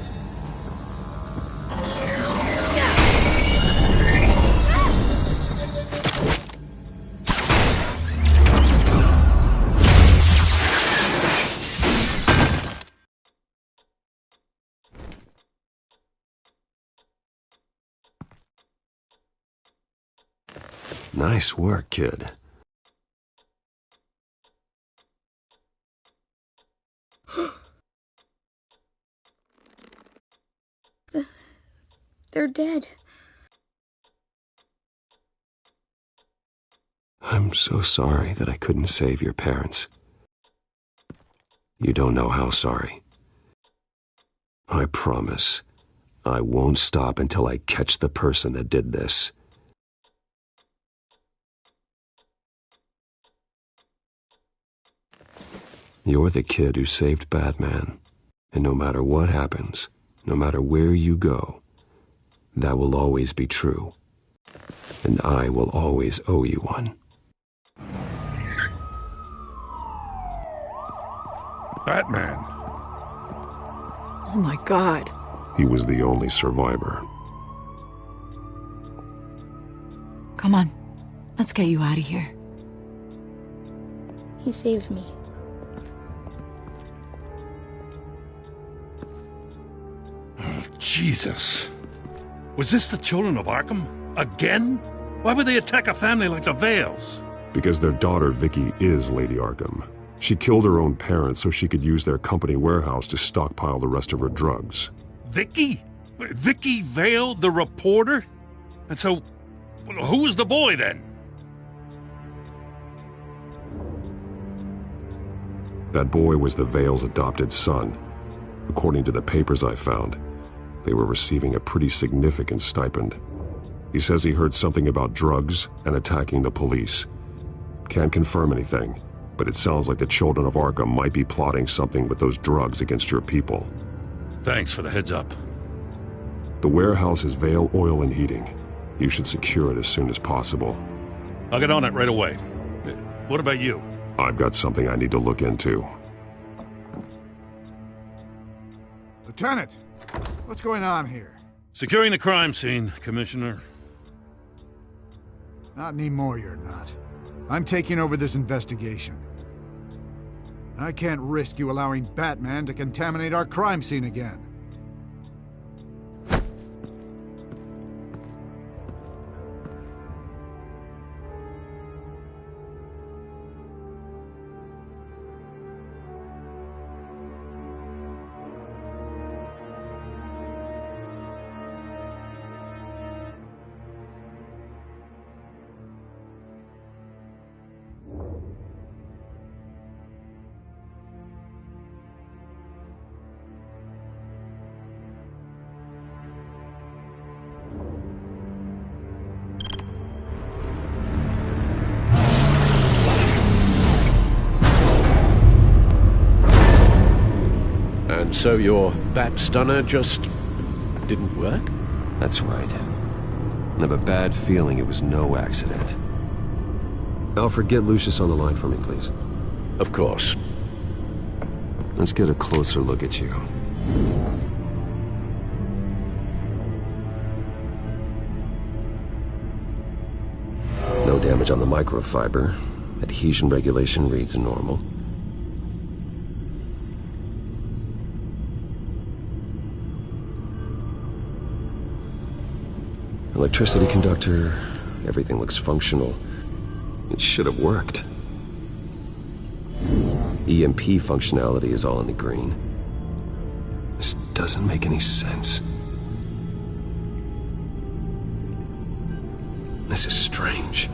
Nice work, kid. They're dead. I'm so sorry that I couldn't save your parents. You don't know how sorry. I promise, I won't stop until I catch the person that did this. You're the kid who saved Batman, and no matter what happens, no matter where you go, that will always be true, and I will always owe you one. Batman. Oh my God. He was the only survivor. Come on, let's get you out of here. He saved me. Jesus. Was this the children of Arkham? Again? Why would they attack a family like the Vales? Because their daughter, Vicky, is Lady Arkham. She killed her own parents so she could use their company warehouse to stockpile the rest of her drugs. Vicky? Vicky Vale, the reporter? And so, who was the boy then? That boy was the Vale's adopted son. According to the papers I found, they were receiving a pretty significant stipend. He says he heard something about drugs and attacking the police. Can't confirm anything, but it sounds like the children of Arkham might be plotting something with those drugs against your people. Thanks for the heads up. The warehouse is Vale Oil and Heating. You should secure it as soon as possible. I'll get on it right away. What about you? I've got something I need to look into. Lieutenant, what's going on here? Securing the crime scene, Commissioner. Not anymore, you're not. I'm taking over this investigation. I can't risk you allowing Batman to contaminate our crime scene again. And so your bat stunner just didn't work? That's right. I have a bad feeling it was no accident. Alfred, get Lucius on the line for me, please. Of course. Let's get a closer look at you. No damage on the microfiber. Adhesion regulation reads normal. Electricity conductor, everything looks functional. It should have worked. EMP functionality is all in the green. This doesn't make any sense. This is strange.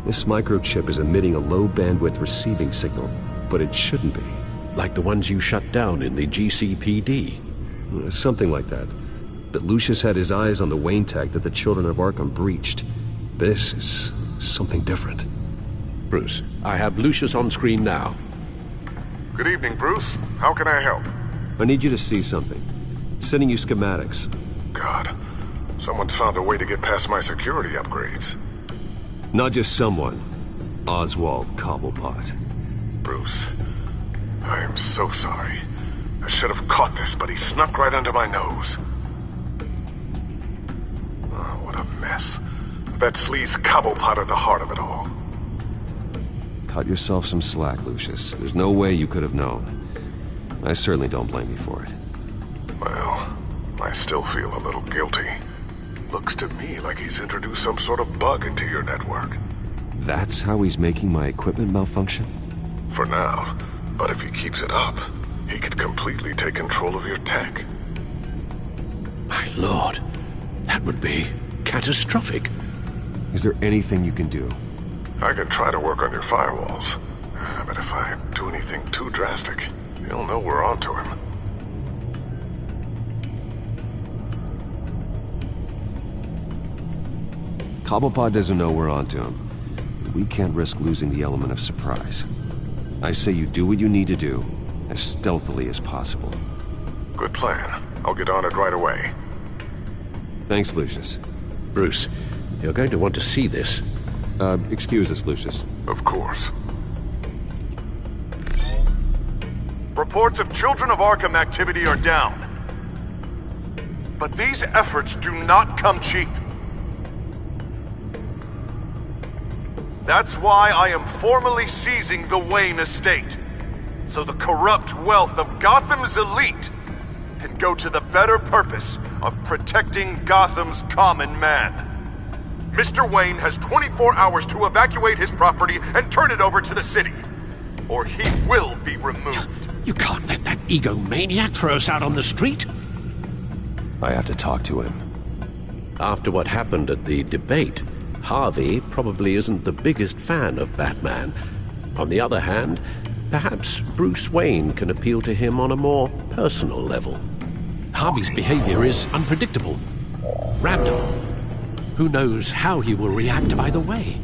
This microchip is emitting a low-bandwidth receiving signal, but it shouldn't be. Like the ones you shut down in the GCPD? Something like that. But Lucius had his eyes on the Wayne tech that the Children of Arkham breached. This is something different. Bruce, I have Lucius on screen now. Good evening, Bruce. How can I help? I need you to see something. Sending you schematics. God, someone's found a way to get past my security upgrades. Not just someone. Oswald Cobblepot. Bruce, I am so sorry. I should have caught this, but he snuck right under my nose. Oh, what a mess. That sleaze Cobblepot at the heart of it all. Cut yourself some slack, Lucius. There's no way you could have known. I certainly don't blame you for it. Well, I still feel a little guilty. Looks to me like he's introduced some sort of bug into your network. That's how he's making my equipment malfunction? For now. But if he keeps it up, he could completely take control of your tech. My lord, that would be catastrophic. Is there anything you can do? I can try to work on your firewalls. But if I do anything too drastic, he'll know we're onto him. Cobblepot doesn't know we're onto him. We can't risk losing the element of surprise. I say you do what you need to do, as stealthily as possible. Good plan. I'll get on it right away. Thanks, Lucius. Bruce, you're going to want to see this. Excuse us, Lucius. Of course. Reports of Children of Arkham activity are down. But these efforts do not come cheap. That's why I am formally seizing the Wayne estate, so the corrupt wealth of Gotham's elite can go to the better purpose of protecting Gotham's common man. Mr. Wayne has 24 hours to evacuate his property and turn it over to the city, or he will be removed. You can't let that egomaniac throw us out on the street. I have to talk to him. After what happened at the debate, Harvey probably isn't the biggest fan of Batman. On the other hand, perhaps Bruce Wayne can appeal to him on a more personal level. Harvey's behavior is unpredictable, random. Who knows how he will react either way?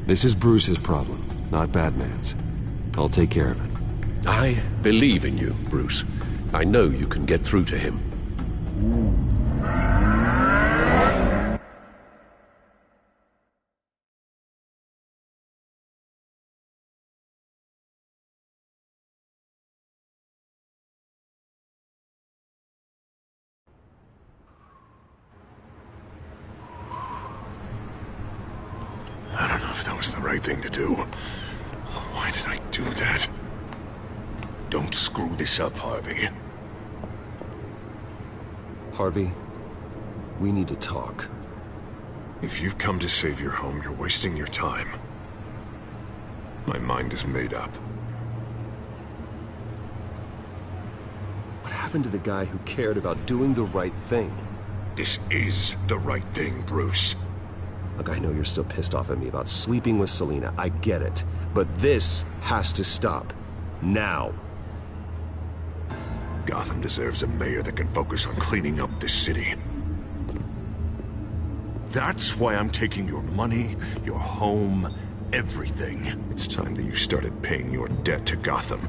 This is Bruce's problem, not Batman's. I'll take care of it. I believe in you, Bruce. I know you can get through to him. That was the right thing to do. Why did I do that? Don't screw this up, Harvey. Harvey, we need to talk. If you've come to save your home, you're wasting your time. My mind is made up. What happened to the guy who cared about doing the right thing? This is the right thing, Bruce. Look, I know you're still pissed off at me about sleeping with Selina. I get it. But this has to stop. Now. Gotham deserves a mayor that can focus on cleaning up this city. That's why I'm taking your money, your home, everything. It's time that you started paying your debt to Gotham.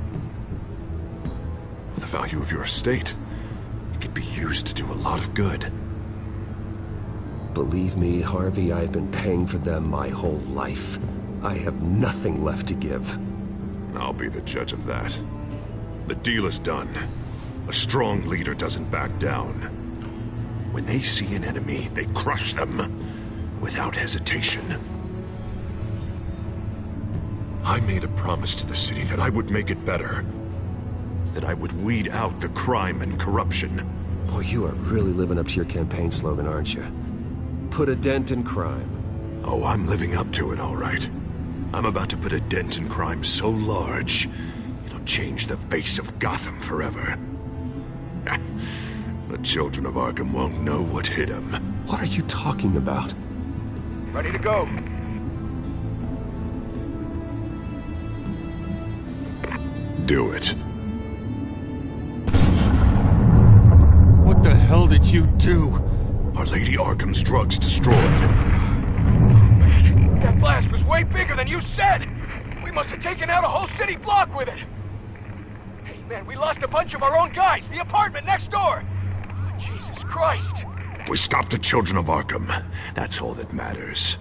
For the value of your estate, it could be used to do a lot of good. Believe me, Harvey, I've been paying for them my whole life. I have nothing left to give. I'll be the judge of that. The deal is done. A strong leader doesn't back down. When they see an enemy, they crush them without hesitation. I made a promise to the city that I would make it better. That I would weed out the crime and corruption. Boy, you are really living up to your campaign slogan, aren't you? Put a dent in crime. Oh, I'm living up to it, all right. I'm about to put a dent in crime so large, it'll change the face of Gotham forever. The children of Arkham won't know what hit them. What are you talking about? Ready to go. Do it. What the hell did you do? Are Lady Arkham's drugs destroyed? Man, that blast was way bigger than you said! We must have taken out a whole city block with it! Hey man, we lost a bunch of our own guys! The apartment next door! Jesus Christ! We stopped the children of Arkham. That's all that matters.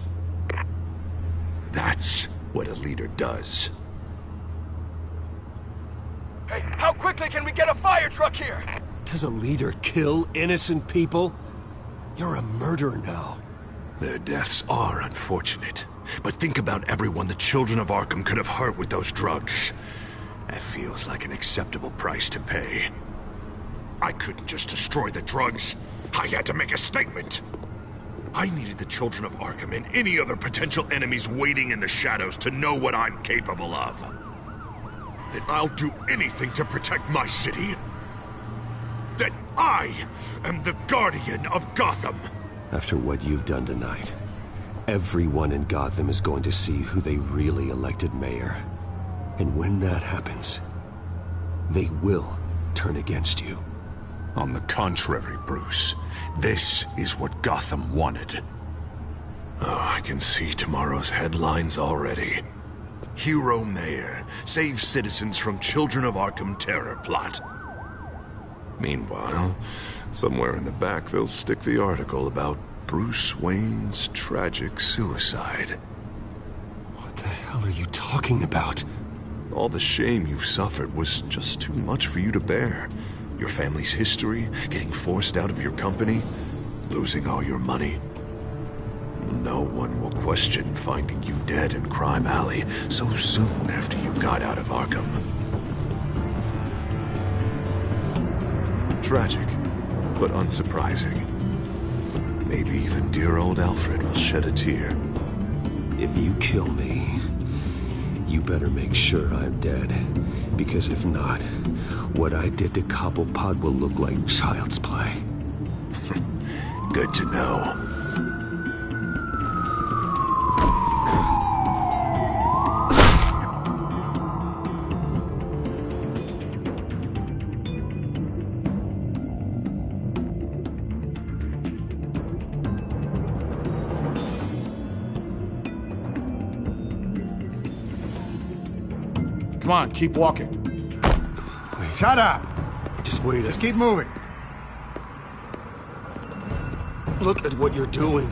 That's what a leader does. Hey, how quickly can we get a fire truck here? Does a leader kill innocent people? You're a murderer now. Their deaths are unfortunate. But think about everyone the children of Arkham could have hurt with those drugs. That feels like an acceptable price to pay. I couldn't just destroy the drugs. I had to make a statement. I needed the children of Arkham and any other potential enemies waiting in the shadows to know what I'm capable of. That I'll do anything to protect my city. That I am the guardian of Gotham. After what you've done tonight, everyone in Gotham is going to see who they really elected mayor. And when that happens, they will turn against you. On the contrary, Bruce, this is what Gotham wanted. Oh, I can see tomorrow's headlines already. Hero Mayor saves citizens from Children of Arkham terror plot. Meanwhile, somewhere in the back they'll stick the article about Bruce Wayne's tragic suicide. What the hell are you talking about? All the shame you've suffered was just too much for you to bear. Your family's history, getting forced out of your company, losing all your money. No one will question finding you dead in Crime Alley so soon after you got out of Arkham. Tragic, but unsurprising. Maybe even dear old Alfred will shed a tear. If you kill me, you better make sure I'm dead. Because if not, what I did to Cobblepot will look like child's play. Good to know. Come on, keep walking. Wait. Shut up! Just wait. Just keep moving. Look at what you're doing.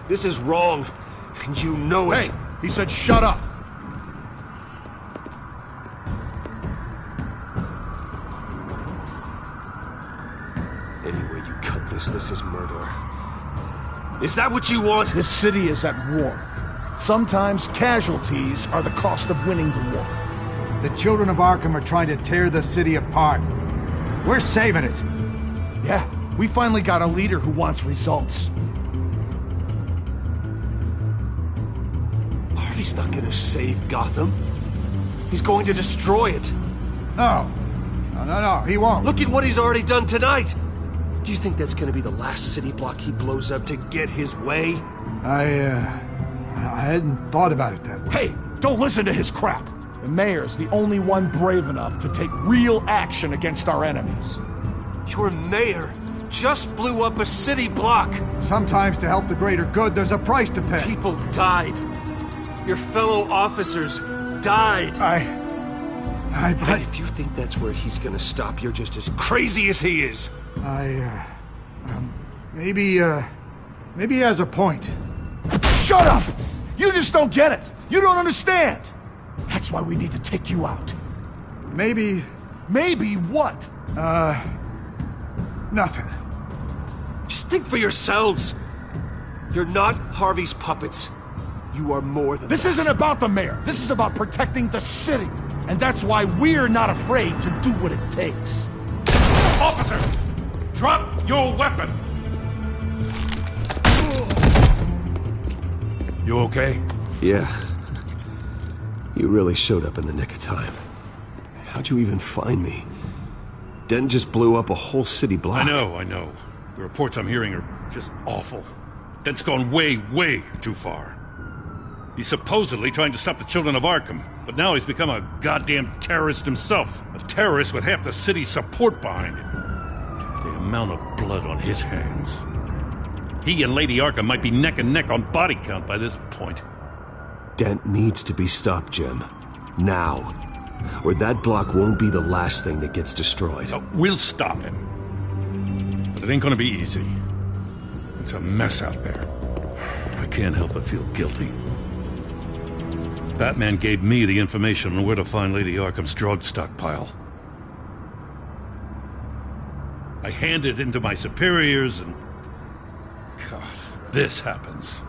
This is wrong, and you know it. Hey, he said shut up. Any way you cut this is murder. Is that what you want? This city is at war. Sometimes casualties are the cost of winning the war. The children of Arkham are trying to tear the city apart. We're saving it. Yeah, we finally got a leader who wants results. Harvey's not gonna save Gotham. He's going to destroy it. No. No, he won't. Look at what he's already done tonight. Do you think that's gonna be the last city block he blows up to get his way? I hadn't thought about it that way. Hey, don't listen to his crap. The mayor's the only one brave enough to take real action against our enemies. Your mayor just blew up a city block. Sometimes to help the greater good, there's a price to pay. People died. Your fellow officers died. But if you think that's where he's gonna stop, you're just as crazy as he is. Maybe he has a point. Shut up! You just don't get it. You don't understand. That's why we need to take you out. Maybe what? Nothing. Just think for yourselves. You're not Harvey's puppets. You are more than This isn't about the mayor. This is about protecting the city. And that's why we're not afraid to do what it takes. Officer! Drop your weapon! You okay? Yeah. You really showed up in the nick of time. How'd you even find me? Dent just blew up a whole city block. I know. The reports I'm hearing are just awful. Dent's gone way, way too far. He's supposedly trying to stop the children of Arkham, but now he's become a goddamn terrorist himself. A terrorist with half the city's support behind him. The amount of blood on his hands. He and Lady Arkham might be neck and neck on body count by this point. Dent needs to be stopped, Jim. Now. Or that block won't be the last thing that gets destroyed. We'll stop him. But it ain't gonna be easy. It's a mess out there. I can't help but feel guilty. Batman gave me the information on where to find Lady Arkham's drug stockpile. I handed it into my superiors and... God, this happens.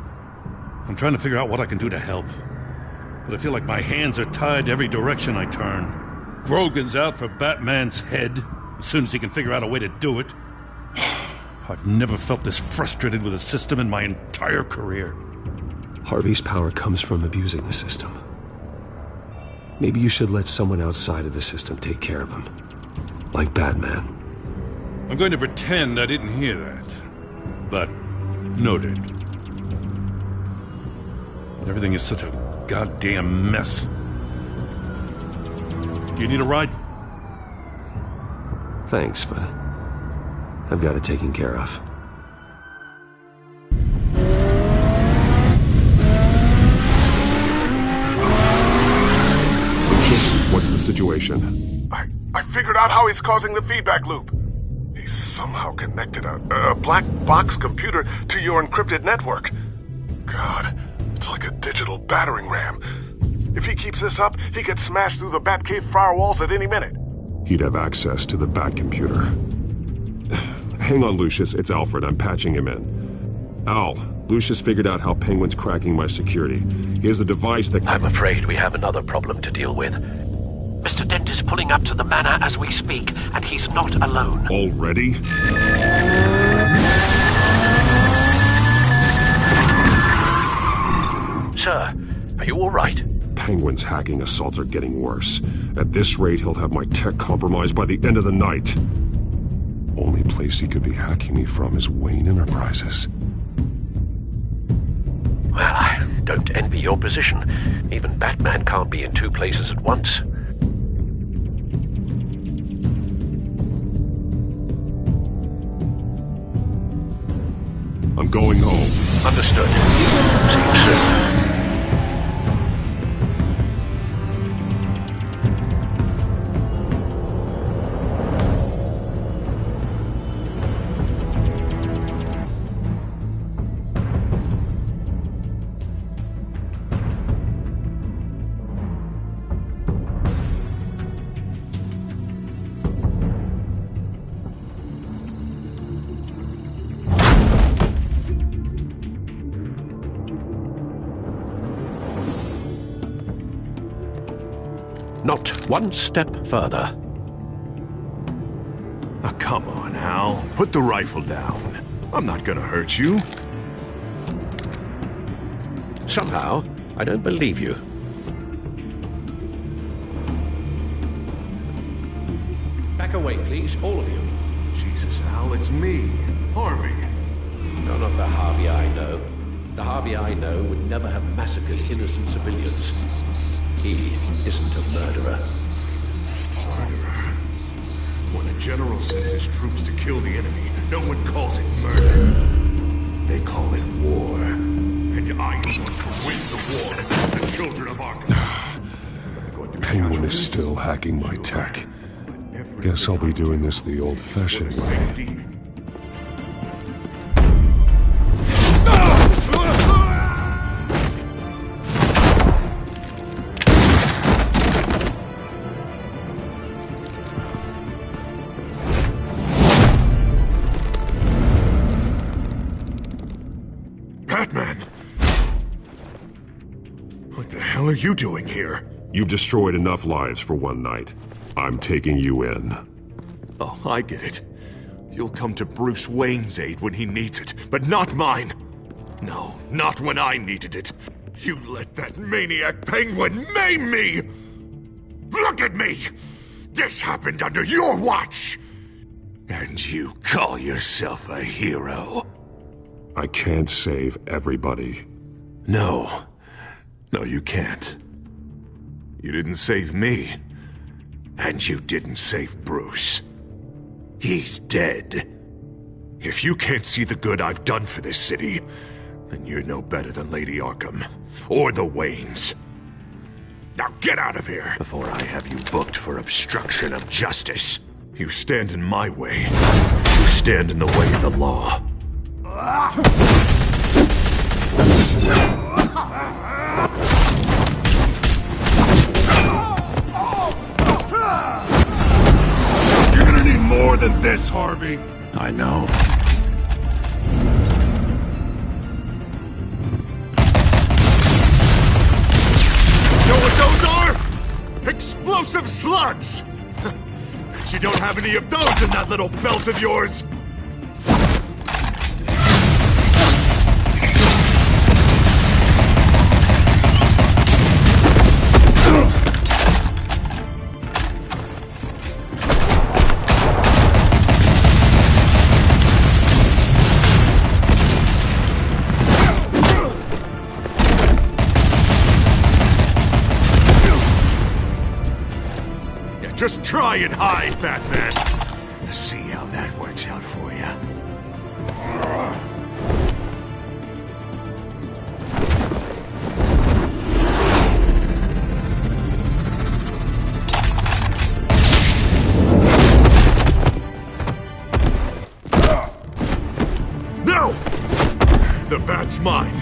I'm trying to figure out what I can do to help. But I feel like my hands are tied every direction I turn. Grogan's out for Batman's head, as soon as he can figure out a way to do it. I've never felt this frustrated with a system in my entire career. Harvey's power comes from abusing the system. Maybe you should let someone outside of the system take care of him. Like Batman. I'm going to pretend I didn't hear that. But, noted. Everything is such a goddamn mess. Do you need a ride? Thanks, but I've got it taken care of. What's the situation? I figured out how he's causing the feedback loop. He's somehow connected a black box computer to your encrypted network. God, it's like a digital battering ram. If he keeps this up, he could smash through the Batcave firewalls at any minute. He'd have access to the Bat computer. Hang on, Lucius. It's Alfred. I'm patching him in. Al, Lucius figured out how Penguin's cracking my security. He has a device that... I'm afraid we have another problem to deal with. Mr. Dent is pulling up to the manor as we speak, and he's not alone. Already? Sir, are you all right? Penguin's hacking assaults are getting worse. At this rate, he'll have my tech compromised by the end of the night. Only place he could be hacking me from is Wayne Enterprises. Well, I don't envy your position. Even Batman can't be in two places at once. I'm going home. Understood. See you soon. Not one step further. Oh, come on, Al. Put the rifle down. I'm not gonna hurt you. Somehow, I don't believe you. Back away, please, all of you. Jesus, Al, it's me, Harvey. No, not the Harvey I know. The Harvey I know would never have massacred innocent civilians. He isn't a murderer. Murderer? When a general sends his troops to kill the enemy, no one calls it murder. They call it war. And I want to win the war with the children of Arkham. Penguin is still hacking my tech. Guess I'll be doing this the old-fashioned way. Batman! What the hell are you doing here? You've destroyed enough lives for one night. I'm taking you in. Oh, I get it. You'll come to Bruce Wayne's aid when he needs it, but not mine. No, not when I needed it. You let that maniac Penguin maim me! Look at me! This happened under your watch! And you call yourself a hero? I can't save everybody. No. No, you can't. You didn't save me. And you didn't save Bruce. He's dead. If you can't see the good I've done for this city, then you're no better than Lady Arkham. Or the Waynes. Now get out of here! Before I have you booked for obstruction of justice. You stand in my way. You stand in the way of the law. You're gonna need more than this, Harvey. I know. Know what those are? Explosive slugs! Bet you don't have any of those in that little belt of yours! Just try and hide, Batman. See how that works out for you. No! The bat's mine.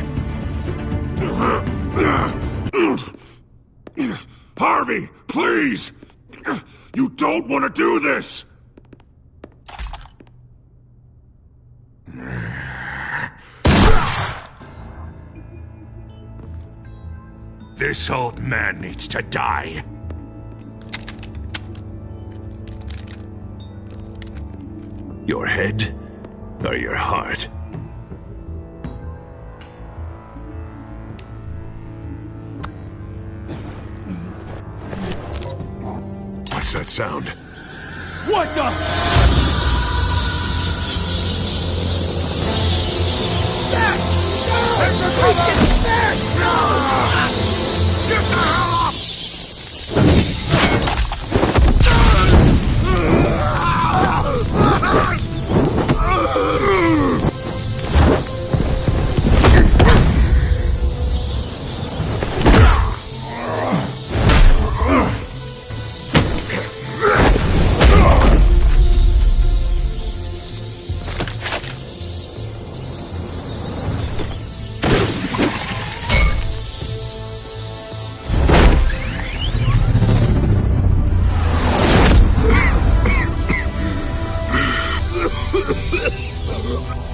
Harvey, please! You don't want to do this! This old man needs to die. Your head or your heart? What's that sound? What the? Get the hell up!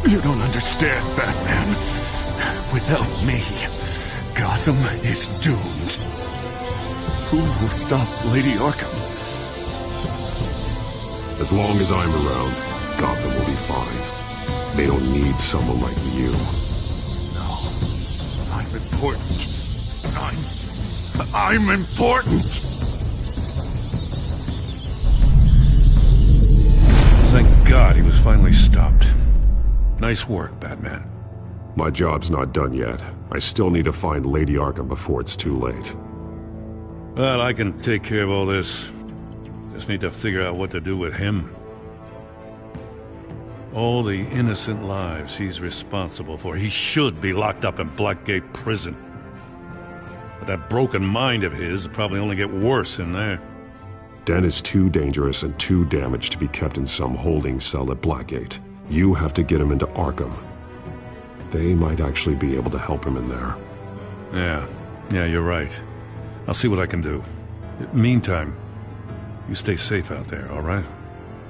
You don't understand, Batman. Without me, Gotham is doomed. Who will stop Lady Arkham? As long as I'm around, Gotham will be fine. They don't need someone like you. No. I'm important. I'm important! Thank God he was finally stopped. Nice work, Batman. My job's not done yet. I still need to find Lady Arkham before it's too late. Well, I can take care of all this. Just need to figure out what to do with him. All the innocent lives he's responsible for. He should be locked up in Blackgate Prison. But that broken mind of his will probably only get worse in there. Den is too dangerous and too damaged to be kept in some holding cell at Blackgate. You have to get him into Arkham. They might actually be able to help him in there. Yeah, you're right. I'll see what I can do. Meantime, you stay safe out there, all right?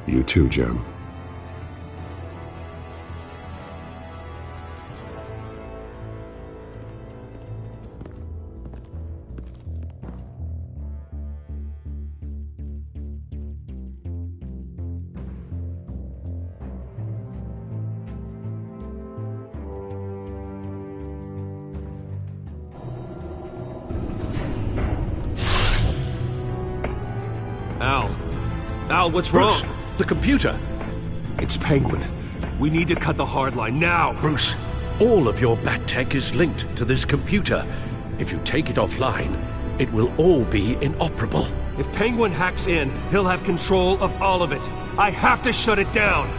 You too, Jim. Al, what's Bruce, wrong? the computer. It's Penguin. We need to cut the hard line now. Bruce, all of your bat tech is linked to this computer. If you take it offline, it will all be inoperable. If Penguin hacks in, he'll have control of all of it. I have to shut it down.